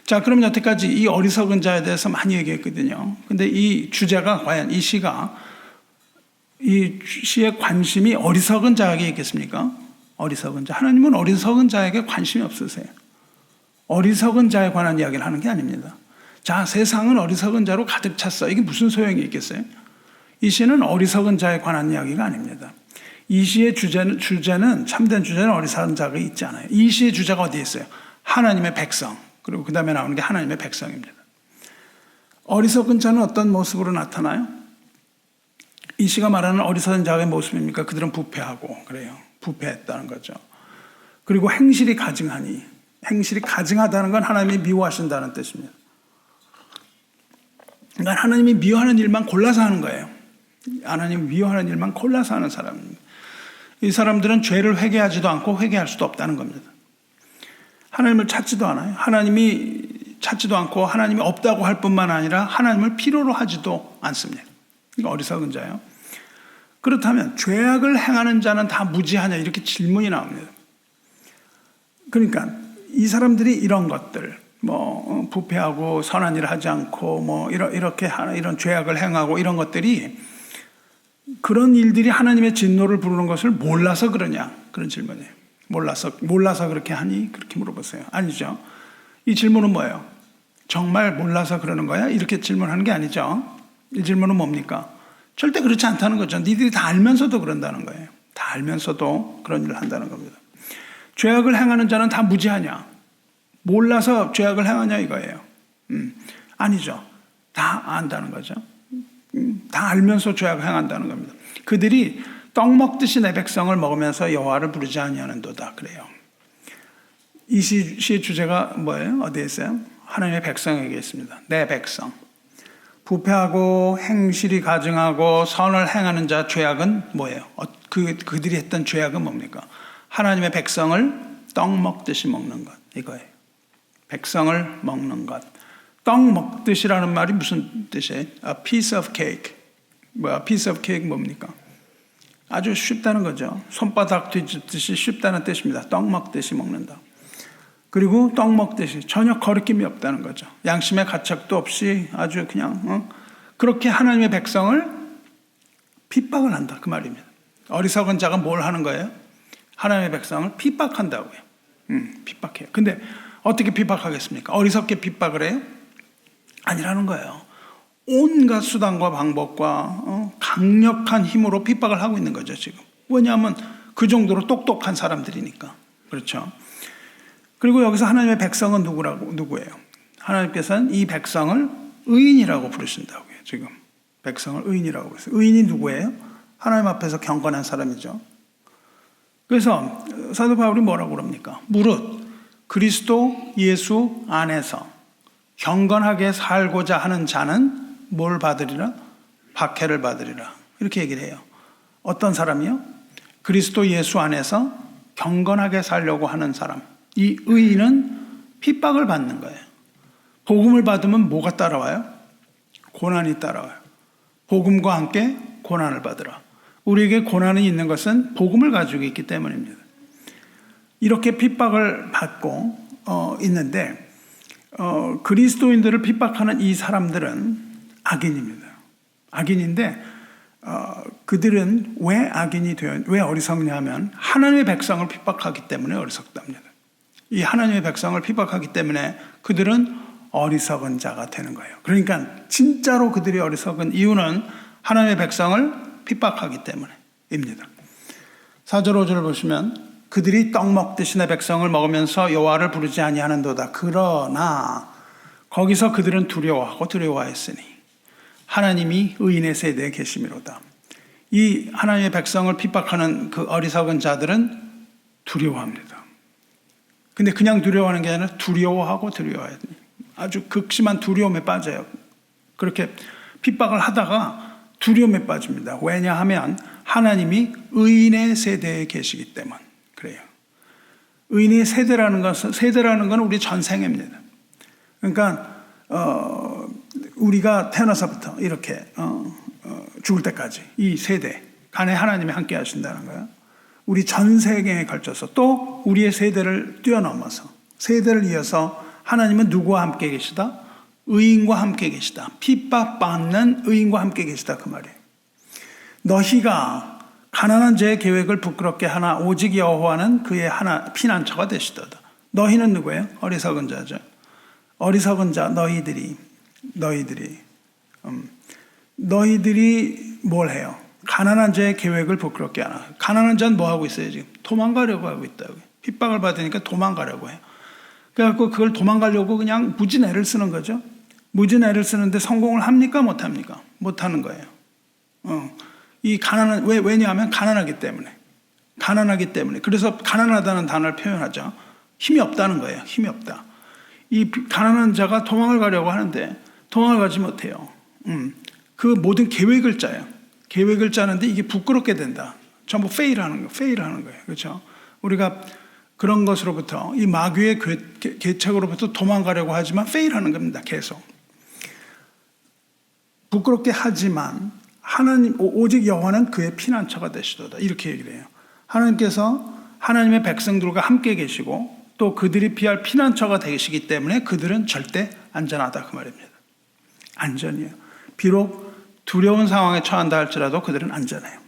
A: 자, 그럼 여태까지 이 어리석은 자에 대해서 많이 얘기했거든요. 근데 이 주제가 과연 이 시가 이 시의 관심이 어리석은 자에게 있겠습니까? 어리석은 자. 하나님은 어리석은 자에게 관심이 없으세요. 어리석은 자에 관한 이야기를 하는 게 아닙니다. 자, 세상은 어리석은 자로 가득 찼어. 이게 무슨 소용이 있겠어요? 이 시는 어리석은 자에 관한 이야기가 아닙니다. 이 시의 주제는 참된 주제는 어리석은 자가 있지 않아요. 이 시의 주제가 어디에 있어요? 하나님의 백성. 그리고 그 다음에 나오는 게 하나님의 백성입니다. 어리석은 자는 어떤 모습으로 나타나요? 이 시가 말하는 어리석은 자의 모습입니까? 그들은 부패하고 그래요. 부패했다는 거죠. 그리고 행실이 가증하니, 행실이 가증하다는 건 하나님이 미워하신다는 뜻입니다. 그러니까 하나님이 미워하는 일만 골라서 하는 거예요. 하나님이 미워하는 일만 골라서 하는 사람입니다. 이 사람들은 죄를 회개하지도 않고 회개할 수도 없다는 겁니다. 하나님을 찾지도 않아요. 하나님이 찾지도 않고 하나님이 없다고 할 뿐만 아니라 하나님을 필요로 하지도 않습니다. 이거 어리석은 자예요. 그렇다면 죄악을 행하는 자는 다 무지하냐 이렇게 질문이 나옵니다. 그러니까 이 사람들이 이런 것들 부패하고 선한 일을 하지 않고 이렇게 이런 죄악을 행하고 이런 것들이 그런 일들이 하나님의 진노를 부르는 것을 몰라서 그러냐 그런 질문이에요. 몰라서 그렇게 하니 그렇게 물어보세요. 아니죠. 이 질문은 뭐예요? 정말 몰라서 그러는 거야? 이렇게 질문하는 게 아니죠. 이 질문은 뭡니까? 절대 그렇지 않다는 거죠. 니들이 다 알면서도 그런다는 거예요. 다 알면서도 그런 일을 한다는 겁니다. 죄악을 행하는 자는 다 무지하냐? 몰라서 죄악을 행하냐 이거예요. 아니죠. 다 안다는 거죠. 다 알면서 죄악을 행한다는 겁니다. 그들이 떡 먹듯이 내 백성을 먹으면서 여호와를 부르지 아니하는도다 그래요. 이 시의 주제가 뭐예요? 어디에 있어요? 하나님의 백성에게 있습니다. 내 백성. 부패하고 행실이 가증하고 선을 행하는 자 죄악은 뭐예요? 그들이 했던 죄악은 뭡니까? 하나님의 백성을 떡 먹듯이 먹는 것 이거예요. 백성을 먹는 것. 떡 먹듯이라는 말이 무슨 뜻이에요? A piece of cake. piece of cake 뭡니까? 아주 쉽다는 거죠. 손바닥 뒤집듯이 쉽다는 뜻입니다. 떡 먹듯이 먹는다. 그리고 떡 먹듯이 전혀 거리낌이 없다는 거죠. 양심의 가책도 없이 아주 그냥 그렇게 하나님의 백성을 핍박을 한다 그 말입니다. 어리석은 자가 뭘 하는 거예요? 하나님의 백성을 핍박한다고요. 핍박해요. 근데 어떻게 핍박하겠습니까? 어리석게 핍박을 해요? 아니라는 거예요. 온갖 수단과 방법과 강력한 힘으로 핍박을 하고 있는 거죠 지금. 왜냐하면 그 정도로 똑똑한 사람들이니까. 그렇죠. 그리고 여기서 하나님의 백성은 누구예요? 하나님께서는 이 백성을 의인이라고 부르신다고요. 지금 백성을 의인이라고 부르세요. 의인이 누구예요? 하나님 앞에서 경건한 사람이죠. 그래서 사도 바울이 뭐라고 그럽니까? 무릇 그리스도 예수 안에서 경건하게 살고자 하는 자는 뭘 받으리라? 박해를 받으리라. 이렇게 얘기를 해요. 어떤 사람이요? 그리스도 예수 안에서 경건하게 살려고 하는 사람. 이 의인은 핍박을 받는 거예요. 복음을 받으면 뭐가 따라와요? 고난이 따라와요. 복음과 함께 고난을 받으라. 우리에게 고난이 있는 것은 복음을 가지고 있기 때문입니다. 이렇게 핍박을 받고 있는데 그리스도인들을 핍박하는 이 사람들은 악인입니다. 악인인데 그들은 왜 어리석냐 하면 하나님의 백성을 핍박하기 때문에 어리석답니다. 이 하나님의 백성을 핍박하기 때문에 그들은 어리석은 자가 되는 거예요. 그러니까 진짜로 그들이 어리석은 이유는 하나님의 백성을 핍박하기 때문에입니다. 4절 5절을 보시면 그들이 떡 먹듯이 내 백성을 먹으면서 여호와를 부르지 아니하는도다. 그러나 거기서 그들은 두려워하였으니 하나님이 의인의 세대에 계심이로다. 이 하나님의 백성을 핍박하는 그 어리석은 자들은 두려워합니다. 근데 그냥 두려워하는 게 아니라 두려워하고 아주 극심한 두려움에 빠져요. 그렇게 핍박을 하다가 두려움에 빠집니다. 왜냐하면 하나님이 의인의 세대에 계시기 때문. 그래요. 의인의 세대라는 건 우리 전생입니다. 그러니까 우리가 태어나서부터 이렇게 죽을 때까지 이 세대가 안에 하나님이 함께 하신다는 거예요. 우리 전 세계에 걸쳐서 또 우리의 세대를 뛰어넘어서 세대를 이어서 하나님은 누구와 함께 계시다? 의인과 함께 계시다. 핍박받는 의인과 함께 계시다 그 말이에요. 너희가 가난한 자의 계획을 부끄럽게 하나 오직 여호와는 그의 하나 피난처가 되시도다. 너희는 누구예요? 어리석은 자죠. 어리석은 자 너희들이 뭘 해요? 가난한 자의 계획을 부끄럽게 하나. 가난한 자는 뭐 하고 있어요 지금? 도망가려고 하고 있다고. 핍박을 받으니까 도망가려고 해요. 그래갖고 그걸 도망가려고 그냥 무진 애를 쓰는 거죠. 무진 애를 쓰는데 성공을 합니까? 못합니까? 못하는 거예요. 이 가난한 왜냐하면 가난하기 때문에. 그래서 가난하다는 단어를 표현하죠. 힘이 없다는 거예요. 힘이 없다. 이 가난한 자가 도망을 가려고 하는데 도망을 가지 못해요. 그 모든 계획을 짜요. 계획을 짜는데 이게 부끄럽게 된다. 전부 페일하는 거예요. 그렇죠? 우리가 그런 것으로부터 이 마귀의 계책으로부터 도망가려고 하지만 페일하는 겁니다. 계속. 부끄럽게 하지만 하나님 오직 여호와는 그의 피난처가 되시도다. 이렇게 얘기를 해요. 하나님께서 하나님의 백성들과 함께 계시고 또 그들이 피할 피난처가 되시기 때문에 그들은 절대 안전하다 그 말입니다. 안전이에요. 비록 두려운 상황에 처한다 할지라도 그들은 안전해요.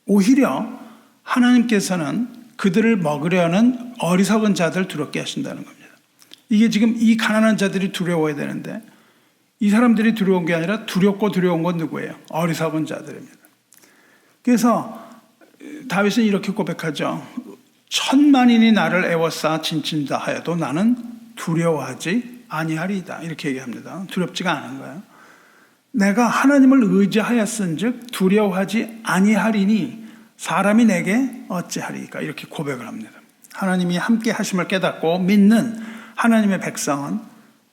A: 오히려 하나님께서는 그들을 먹으려는 어리석은 자들 두렵게 하신다는 겁니다. 이게 지금 이 가난한 자들이 두려워야 되는데 이 사람들이 두려운 게 아니라 두려운 건 누구예요? 어리석은 자들입니다. 그래서 다윗은 이렇게 고백하죠. 천만인이 나를 애워싸 진친다 하여도 나는 두려워하지 아니하리이다. 이렇게 얘기합니다. 두렵지가 않은 거예요. 내가 하나님을 의지하였은즉 두려워하지 아니하리니 사람이 내게 어찌하리까 이렇게 고백을 합니다. 하나님이 함께 하심을 깨닫고 믿는 하나님의 백성은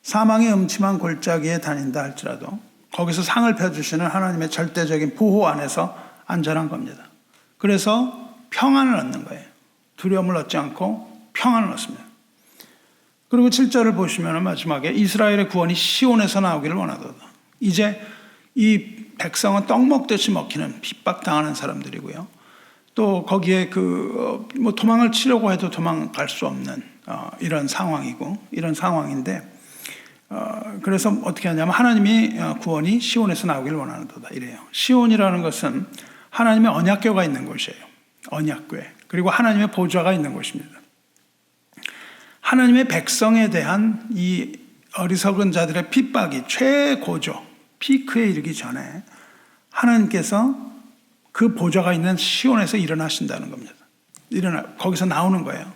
A: 사망의 음침한 골짜기에 다닌다 할지라도 거기서 상을 펴주시는 하나님의 절대적인 보호 안에서 안전한 겁니다. 그래서 평안을 얻는 거예요. 두려움을 얻지 않고 평안을 얻습니다. 그리고 7절을 보시면 마지막에 이스라엘의 구원이 시온에서 나오기를 원하도다. 이제 이 백성은 떡 먹듯이 먹히는 핍박당하는 사람들이고요. 또 거기에 도망을 치려고 해도 도망갈 수 없는 이런 상황인데 그래서 어떻게 하냐면 하나님이 구원이 시온에서 나오기를 원하는도다 이래요. 시온이라는 것은 하나님의 언약궤가 있는 곳이에요. 언약궤. 그리고 하나님의 보좌가 있는 곳입니다. 하나님의 백성에 대한 이 어리석은 자들의 핍박이 최고조, 피크에 이르기 전에 하나님께서 그 보좌가 있는 시온에서 일어나신다는 겁니다. 거기서 나오는 거예요.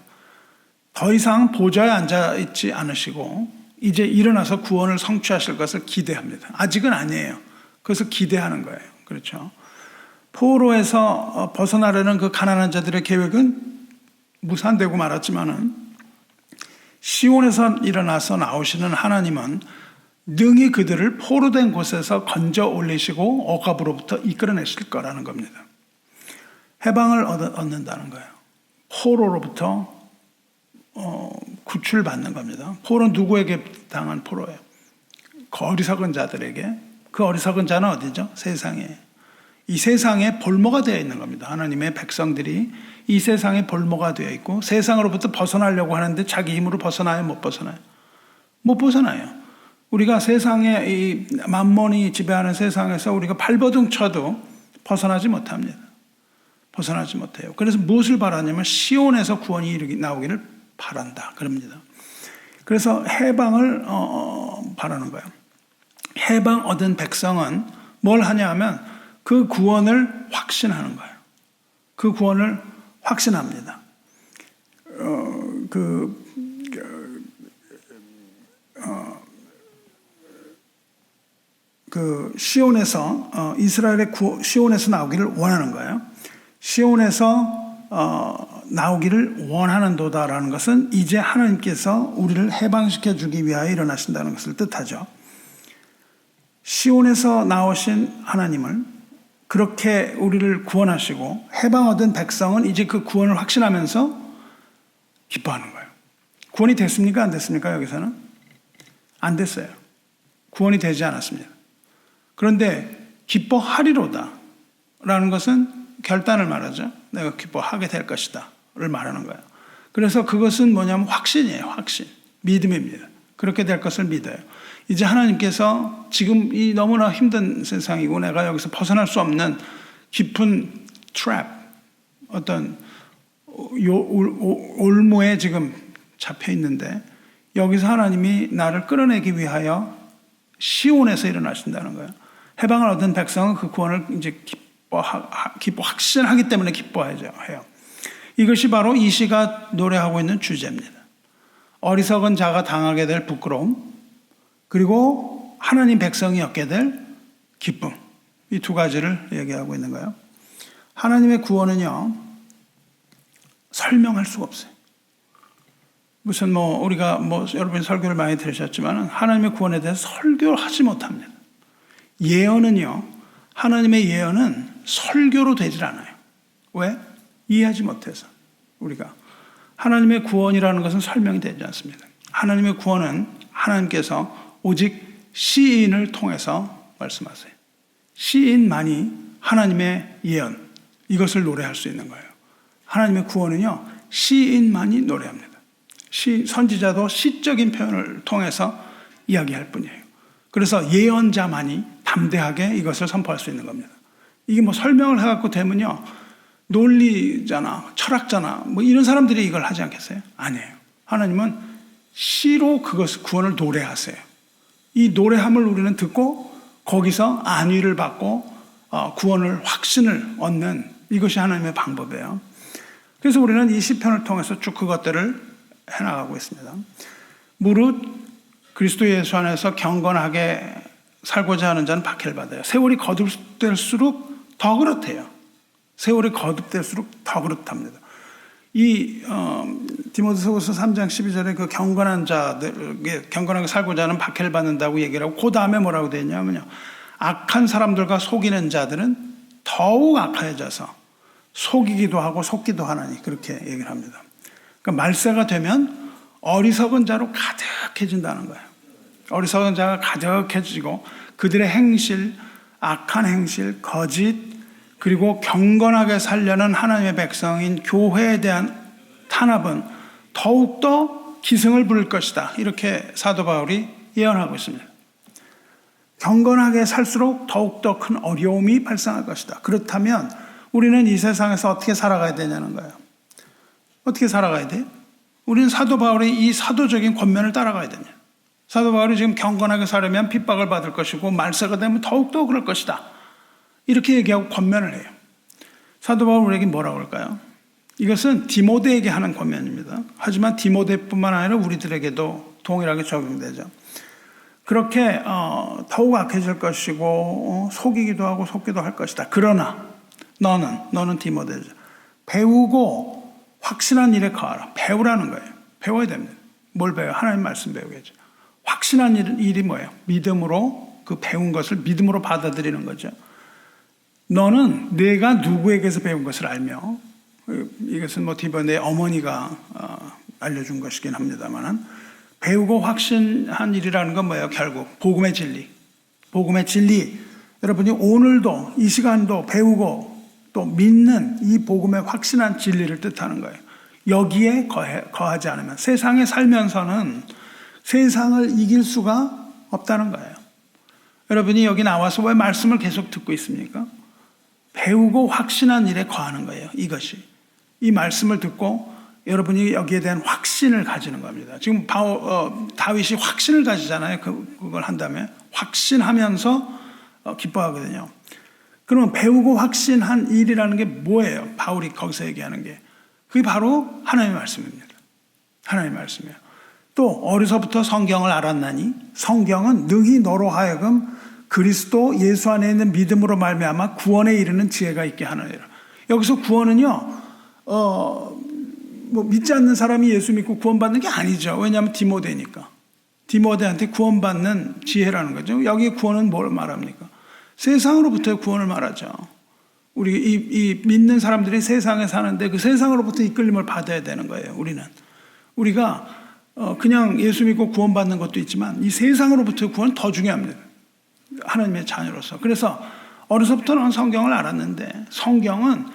A: 더 이상 보좌에 앉아있지 않으시고 이제 일어나서 구원을 성취하실 것을 기대합니다. 아직은 아니에요. 그래서 기대하는 거예요. 그렇죠. 포로에서 벗어나려는 그 가난한 자들의 계획은 무산되고 말았지만은 시온에서 일어나서 나오시는 하나님은 능히 그들을 포로된 곳에서 건져 올리시고 억압으로부터 이끌어내실 거라는 겁니다. 해방을 얻는다는 거예요. 포로로부터 구출받는 겁니다. 포로는 누구에게 당한 포로예요? 그 어리석은 자들에게. 그 어리석은 자는 어디죠? 세상에. 이 세상에 볼모가 되어 있는 겁니다. 하나님의 백성들이 이 세상에 볼모가 되어 있고 세상으로부터 벗어나려고 하는데 자기 힘으로 벗어나요? 못 벗어나요? 못 벗어나요. 우리가 세상에 이 만몬이 지배하는 세상에서 우리가 발버둥 쳐도 벗어나지 못합니다. 벗어나지 못해요. 그래서 무엇을 바라냐면 시온에서 구원이 나오기를 바란다. 그럽니다. 그래서 해방을 바라는 거예요. 해방 얻은 백성은 뭘 하냐 하면 그 구원을 확신하는 거예요. 그 구원을 확신합니다. 시온에서 이스라엘의 시온에서 나오기를 원하는 거예요. 시온에서 나오기를 원하는도다라는 것은 이제 하나님께서 우리를 해방시켜 주기 위하여 일어나신다는 것을 뜻하죠. 시온에서 나오신 하나님을 그렇게 우리를 구원하시고 해방 얻은 백성은 이제 그 구원을 확신하면서 기뻐하는 거예요. 구원이 됐습니까? 안 됐습니까? 여기서는? 안 됐어요. 구원이 되지 않았습니다. 그런데 기뻐하리로다. 라는 것은 결단을 말하죠. 내가 기뻐하게 될 것이다를 말하는 거예요. 그래서 그것은 뭐냐면 확신이에요. 확신. 믿음입니다. 그렇게 될 것을 믿어요. 이제 하나님께서 지금 이 너무나 힘든 세상이고 내가 여기서 벗어날 수 없는 깊은 트랩, 어떤 올무에 지금 잡혀 있는데 여기서 하나님이 나를 끌어내기 위하여 시온에서 일어나신다는 거예요. 해방을 얻은 백성은 그 구원을 이제 확신하기 때문에 기뻐해요. 이것이 바로 이 시가 노래하고 있는 주제입니다. 어리석은 자가 당하게 될 부끄러움, 그리고 하나님 백성이 얻게 될 기쁨. 이 두 가지를 얘기하고 있는 거예요. 하나님의 구원은요, 설명할 수가 없어요. 무슨 우리가 여러분이 설교를 많이 들으셨지만 하나님의 구원에 대해서 설교를 하지 못합니다. 예언은요, 하나님의 예언은 설교로 되질 않아요. 왜? 이해하지 못해서. 우리가 하나님의 구원이라는 것은 설명이 되지 않습니다. 하나님의 구원은 하나님께서 오직 시인을 통해서 말씀하세요. 시인만이 하나님의 예언, 이것을 노래할 수 있는 거예요. 하나님의 구원은요, 시인만이 노래합니다. 선지자도 시적인 표현을 통해서 이야기할 뿐이에요. 그래서 예언자만이 담대하게 이것을 선포할 수 있는 겁니다. 이게 설명을 해갖고 되면요, 논리자나 철학자나 이런 사람들이 이걸 하지 않겠어요? 아니에요. 하나님은 시로 구원을 노래하세요. 이 노래함을 우리는 듣고 거기서 안위를 받고 구원을 확신을 얻는 이것이 하나님의 방법이에요. 그래서 우리는 이 시편을 통해서 쭉 그것들을 해나가고 있습니다. 무릇 그리스도 예수 안에서 경건하게 살고자 하는 자는 박해를 받아요. 세월이 거듭될수록 더 그렇대요. 세월이 거듭될수록 더 그렇답니다. 이 디모데후서 3장 12절에 그 경건한 자들에게 경건하게 살고자 하는 박해를 받는다고 얘기를 하고 그 다음에 뭐라고 되어 있냐면요, 악한 사람들과 속이는 자들은 더욱 악해져서 속이기도 하고 속기도 하나니 그렇게 얘기를 합니다. 그러니까 말세가 되면 어리석은 자로 가득해진다는 거예요. 어리석은 자가 가득해지고 그들의 행실, 악한 행실, 거짓, 그리고 경건하게 살려는 하나님의 백성인 교회에 대한 탄압은 더욱더 기승을 부릴 것이다. 이렇게 사도 바울이 예언하고 있습니다. 경건하게 살수록 더욱더 큰 어려움이 발생할 것이다. 그렇다면 우리는 이 세상에서 어떻게 살아가야 되냐는 거예요. 어떻게 살아가야 돼요? 우리는 사도 바울의 이 사도적인 권면을 따라가야 됩니다. 사도 바울이 지금 경건하게 살려면 핍박을 받을 것이고 말세가 되면 더욱더 그럴 것이다. 이렇게 얘기하고 권면을 해요. 사도 바울 우리에게 뭐라고 할까요? 이것은 디모데에게 하는 권면입니다. 하지만 디모데뿐만 아니라 우리들에게도 동일하게 적용되죠. 그렇게 더욱 악해질 것이고 속이기도 하고 속기도 할 것이다. 그러나 너는 디모데죠. 배우고 확신한 일에 거하라. 배우라는 거예요. 배워야 됩니다. 뭘 배워요? 하나님 말씀 배우겠죠. 확신한 일이 뭐예요? 믿음으로 그 배운 것을 믿음으로 받아들이는 거죠. 너는 내가 누구에게서 배운 것을 알며, 이것은 디모데의 어머니가 알려준 것이긴 합니다만, 배우고 확신한 일이라는 건 뭐예요? 결국 복음의 진리. 복음의 진리. 여러분이 오늘도 이 시간도 배우고 또 믿는 이 복음의 확신한 진리를 뜻하는 거예요. 여기에 거하지 않으면 세상에 살면서는 세상을 이길 수가 없다는 거예요. 여러분이 여기 나와서 왜 말씀을 계속 듣고 있습니까? 배우고 확신한 일에 거하는 거예요. 이것이. 이 말씀을 듣고 여러분이 여기에 대한 확신을 가지는 겁니다. 지금 다윗이 확신을 가지잖아요. 그걸 한다면 확신하면서 기뻐하거든요. 그러면 배우고 확신한 일이라는 게 뭐예요? 바울이 거기서 얘기하는 게. 그게 바로 하나님의 말씀입니다. 하나님의 말씀이에요. 또 어려서부터 성경을 알았나니 성경은 능히 너로 하여금 그리스도 예수 안에 있는 믿음으로 말미암아 구원에 이르는 지혜가 있게 하느니라. 여기서 구원은요, 믿지 않는 사람이 예수 믿고 구원받는 게 아니죠. 왜냐하면 디모데니까. 디모데한테 구원받는 지혜라는 거죠. 여기 구원은 뭘 말합니까? 세상으로부터의 구원을 말하죠. 우리 이 믿는 사람들이 세상에 사는데 그 세상으로부터 이끌림을 받아야 되는 거예요. 우리가 그냥 예수 믿고 구원받는 것도 있지만 이 세상으로부터의 구원은 더 중요합니다. 하나님의 자녀로서. 그래서 어려서부터 나는 성경을 알았는데 성경은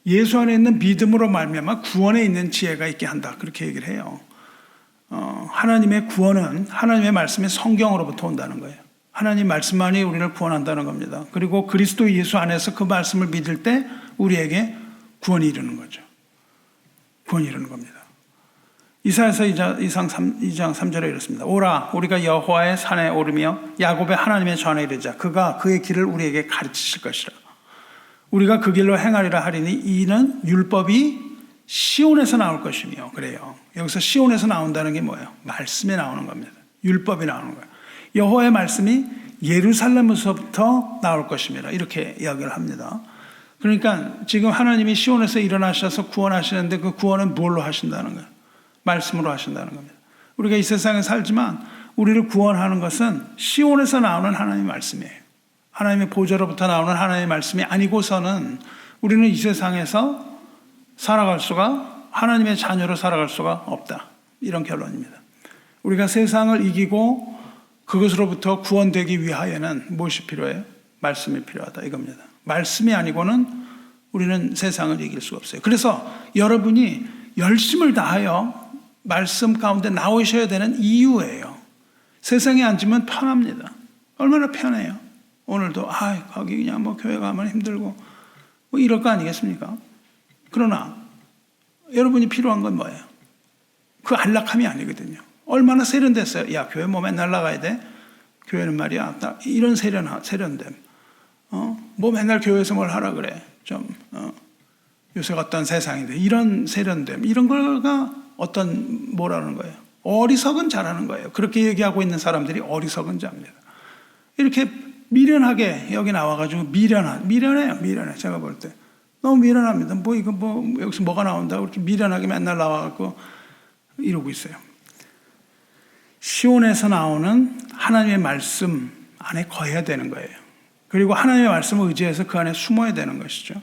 A: 예수 안에 있는 믿음으로 말미암아 구원에 있는 지혜가 있게 한다. 그렇게 얘기를 해요. 하나님의 구원은 하나님의 말씀이 성경으로부터 온다는 거예요. 하나님 말씀만이 우리를 구원한다는 겁니다. 그리고 그리스도 예수 안에서 그 말씀을 믿을 때 우리에게 구원이 이르는 거죠. 구원이 이르는 겁니다. 이사야서 2장 3절에 이렇습니다. 오라 우리가 여호와의 산에 오르며 야곱의 하나님의 전에 이르자. 그가 그의 길을 우리에게 가르치실 것이라. 우리가 그 길로 행하리라 하리니 이는 율법이 시온에서 나올 것이며. 그래요. 여기서 시온에서 나온다는 게 뭐예요? 말씀이 나오는 겁니다. 율법이 나오는 거예요. 여호와의 말씀이 예루살렘에서부터 나올 것입니다. 이렇게 이야기를 합니다. 그러니까 지금 하나님이 시온에서 일어나셔서 구원하시는데 그 구원은 뭘로 하신다는 거예요? 말씀으로 하신다는 겁니다. 우리가 이 세상에 살지만 우리를 구원하는 것은 시온에서 나오는 하나님의 말씀이에요. 하나님의 보좌로부터 나오는 하나님의 말씀이 아니고서는 우리는 이 세상에서 살아갈 수가, 하나님의 자녀로 살아갈 수가 없다. 이런 결론입니다. 우리가 세상을 이기고 그것으로부터 구원되기 위하여는 무엇이 필요해요? 말씀이 필요하다 이겁니다. 말씀이 아니고는 우리는 세상을 이길 수가 없어요. 그래서 여러분이 열심을 다하여 말씀 가운데 나오셔야 되는 이유예요. 세상에 앉으면 편합니다. 얼마나 편해요. 오늘도 거기 그냥 뭐 교회 가면 힘들고 뭐 이럴 거 아니겠습니까? 그러나 여러분이 필요한 건 뭐예요? 그 안락함이 아니거든요. 얼마나 세련됐어요. 야, 교회 뭐 맨날 나가야 돼? 교회는 말이야 이런 세련됨. 뭐 맨날 교회에서 뭘 하라 그래. 요새 어떤 세상인데 이런 세련됨, 이런 거가 뭐라는 거예요? 어리석은 자라는 거예요. 그렇게 얘기하고 있는 사람들이 어리석은 자입니다. 이렇게 미련하게 여기 나와가지고 미련해요. 제가 볼 때 너무 미련합니다. 여기서 뭐가 나온다고 이렇게 미련하게 맨날 나와갖고 이러고 있어요. 시온에서 나오는 하나님의 말씀 안에 거해야 되는 거예요. 그리고 하나님의 말씀을 의지해서 그 안에 숨어야 되는 것이죠.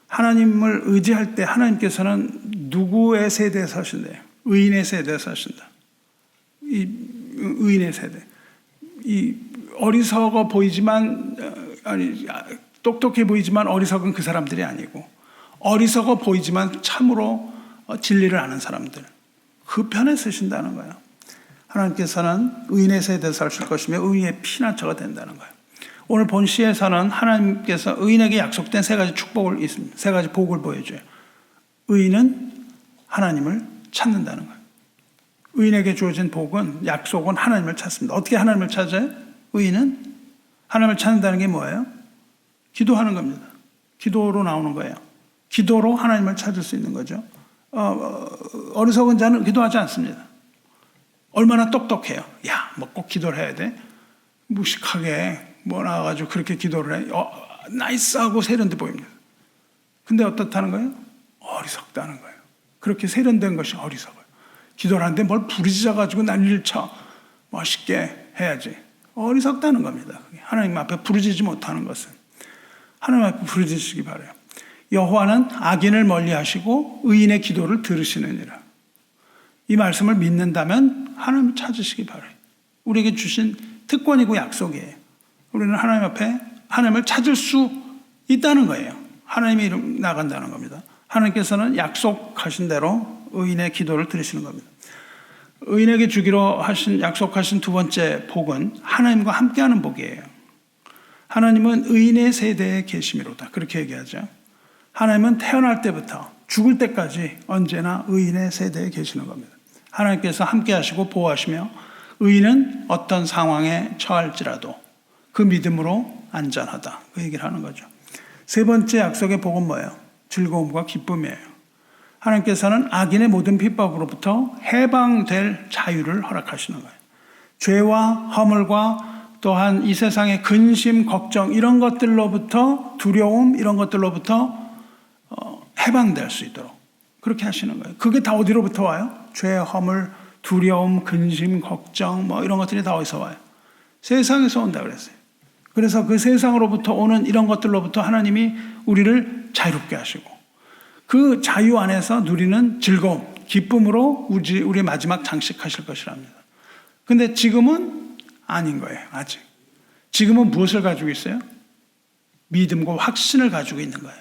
A: 하나님을 의지할 때 하나님께서는 누구의 세대에 사신대요? 의인의 세대에 사신다. 이 의인의 세대. 이 어리석어 보이지만 똑똑해 보이지만 어리석은 그 사람들이 아니고 어리석어 보이지만 참으로 진리를 아는 사람들. 그 편에 쓰신다는 거예요. 하나님께서는 의인의 세대에 사실 것이며 의인의 피난처가 된다는 거예요. 오늘 본 시에서는 하나님께서 의인에게 약속된 세 가지 축복을 있습니다. 세 가지 복을 보여줘요. 의인은 하나님을 찾는다는 거예요. 의인에게 주어진 복은, 약속은 하나님을 찾습니다. 어떻게 하나님을 찾아요? 의인은 하나님을 찾는다는 게 뭐예요? 기도하는 겁니다. 기도로 나오는 거예요. 기도로 하나님을 찾을 수 있는 거죠. 어리석은 자는 기도하지 않습니다. 얼마나 똑똑해요. 야, 뭐 꼭 기도를 해야 돼? 무식하게 뭐 나와가지고 그렇게 기도를 해. 나이스하고 세련돼 보입니다. 근데 어떻다는 거예요? 어리석다는 거예요. 그렇게 세련된 것이 어리석어요. 기도를 하는데 뭘 부르짖어가지고 난리를 쳐. 멋있게 해야지. 어리석다는 겁니다. 하나님 앞에 부르짖지 못하는 것은. 하나님 앞에 부르짖으시기 바라요. 여호와는 악인을 멀리하시고 의인의 기도를 들으시느니라. 이 말씀을 믿는다면 하나님을 찾으시기 바라요. 우리에게 주신 특권이고 약속이에요. 우리는 하나님 앞에 하나님을 찾을 수 있다는 거예요. 하나님의 이름 나간다는 겁니다. 하나님께서는 약속하신 대로 의인의 기도를 들으시는 겁니다. 의인에게 주기로 약속하신 두 번째 복은 하나님과 함께하는 복이에요. 하나님은 의인의 세대에 계심이로다. 그렇게 얘기하죠. 하나님은 태어날 때부터 죽을 때까지 언제나 의인의 세대에 계시는 겁니다. 하나님께서 함께하시고 보호하시며 의인은 어떤 상황에 처할지라도 그 믿음으로 안전하다. 그 얘기를 하는 거죠. 세 번째 약속의 복은 뭐예요? 즐거움과 기쁨이에요. 하나님께서는 악인의 모든 핍박으로부터 해방될 자유를 허락하시는 거예요. 죄와 허물과 또한 이 세상의 근심, 걱정 이런 것들로부터 두려움 이런 것들로부터 해방될 수 있도록 그렇게 하시는 거예요. 그게 다 어디로부터 와요? 죄, 허물, 두려움, 근심, 걱정 뭐 이런 것들이 다 어디서 와요? 세상에서 온다 그랬어요. 그래서 그 세상으로부터 오는 이런 것들로부터 하나님이 우리를 자유롭게 하시고 그 자유 안에서 누리는 즐거움, 기쁨으로 우리의 마지막 장식하실 것이랍니다. 근데 지금은 아닌 거예요. 아직. 지금은 무엇을 가지고 있어요? 믿음과 확신을 가지고 있는 거예요.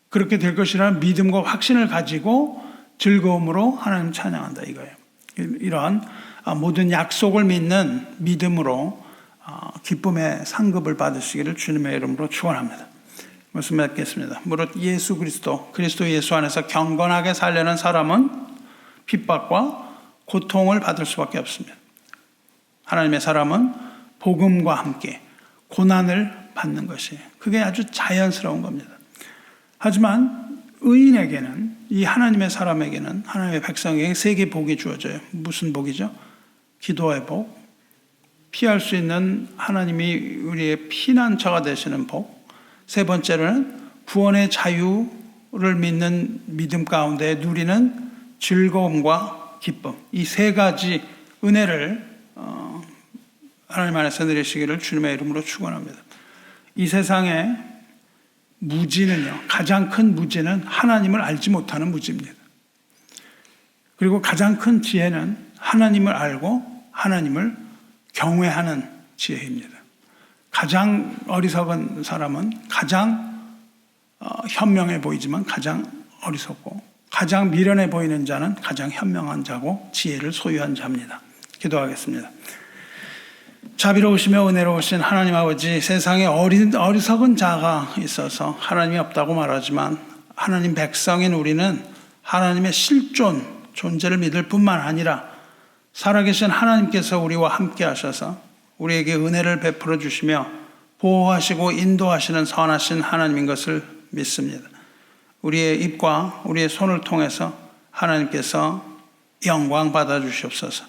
A: 그렇게 될 것이라는 믿음과 확신을 가지고 즐거움으로 하나님 찬양한다 이거예요. 이러한 모든 약속을 믿는 믿음으로 기쁨의 상급을 받으시기를 주님의 이름으로 축원합니다. 말씀 맺겠습니다. 무릇 예수 그리스도 예수 안에서 경건하게 살려는 사람은 핍박과 고통을 받을 수밖에 없습니다. 하나님의 사람은 복음과 함께 고난을 받는 것이 그게 아주 자연스러운 겁니다. 하지만 의인에게는 이 하나님의 사람에게는 하나님의 백성에게 세 개의 복이 주어져요. 무슨 복이죠? 기도의 복, 피할 수 있는 하나님이 우리의 피난처가 되시는 복, 세 번째로는 구원의 자유를 믿는 믿음 가운데 누리는 즐거움과 기쁨, 이 세 가지 은혜를 하나님 안에서 누리시기를 주님의 이름으로 축원합니다. 이 세상의 무지는요, 가장 큰 무지는 하나님을 알지 못하는 무지입니다. 그리고 가장 큰 지혜는 하나님을 알고 하나님을 경외하는 지혜입니다. 가장 어리석은 사람은 가장 현명해 보이지만 가장 어리석고, 가장 미련해 보이는 자는 가장 현명한 자고 지혜를 소유한 자입니다. 기도하겠습니다. 자비로우시며 은혜로우신 하나님 아버지, 세상에 어리석은 자가 있어서 하나님이 없다고 말하지만 하나님 백성인 우리는 하나님의 실존, 존재를 믿을 뿐만 아니라 살아계신 하나님께서 우리와 함께 하셔서 우리에게 은혜를 베풀어 주시며 보호하시고 인도하시는 선하신 하나님인 것을 믿습니다. 우리의 입과 우리의 손을 통해서 하나님께서 영광 받아 주시옵소서.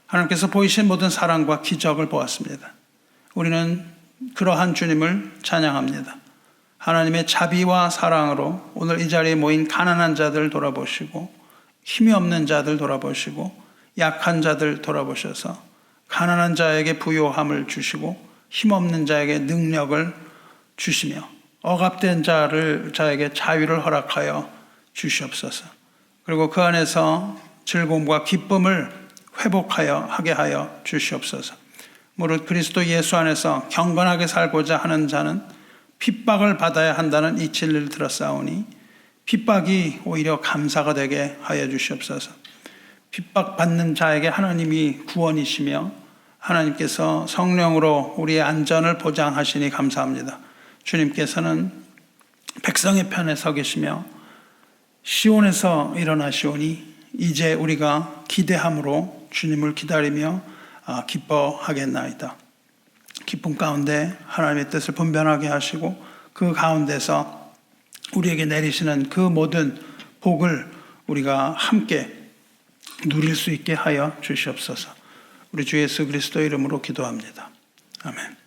A: 하나님께서 보이신 모든 사랑과 기적을 보았습니다. 우리는 그러한 주님을 찬양합니다. 하나님의 자비와 사랑으로 오늘 이 자리에 모인 가난한 자들 돌아보시고, 힘이 없는 자들 돌아보시고, 약한 자들 돌아보셔서 가난한 자에게 부요함을 주시고 힘없는 자에게 능력을 주시며 억압된 자에게 자유를 허락하여 주시옵소서. 그리고 그 안에서 즐거움과 기쁨을 하게 하여 주시옵소서. 무릇 그리스도 예수 안에서 경건하게 살고자 하는 자는 핍박을 받아야 한다는 이 진리를 들었사오니 핍박이 오히려 감사가 되게 하여 주시옵소서. 핍박받는 자에게 하나님이 구원이시며 하나님께서 성령으로 우리의 안전을 보장하시니 감사합니다. 주님께서는 백성의 편에 서 계시며 시온에서 일어나시오니 이제 우리가 기대함으로 주님을 기다리며 기뻐하겠나이다. 기쁨 가운데 하나님의 뜻을 분별하게 하시고 그 가운데서 우리에게 내리시는 그 모든 복을 우리가 함께 누릴 수 있게 하여 주시옵소서. 우리 주 예수 그리스도 이름으로 기도합니다. 아멘.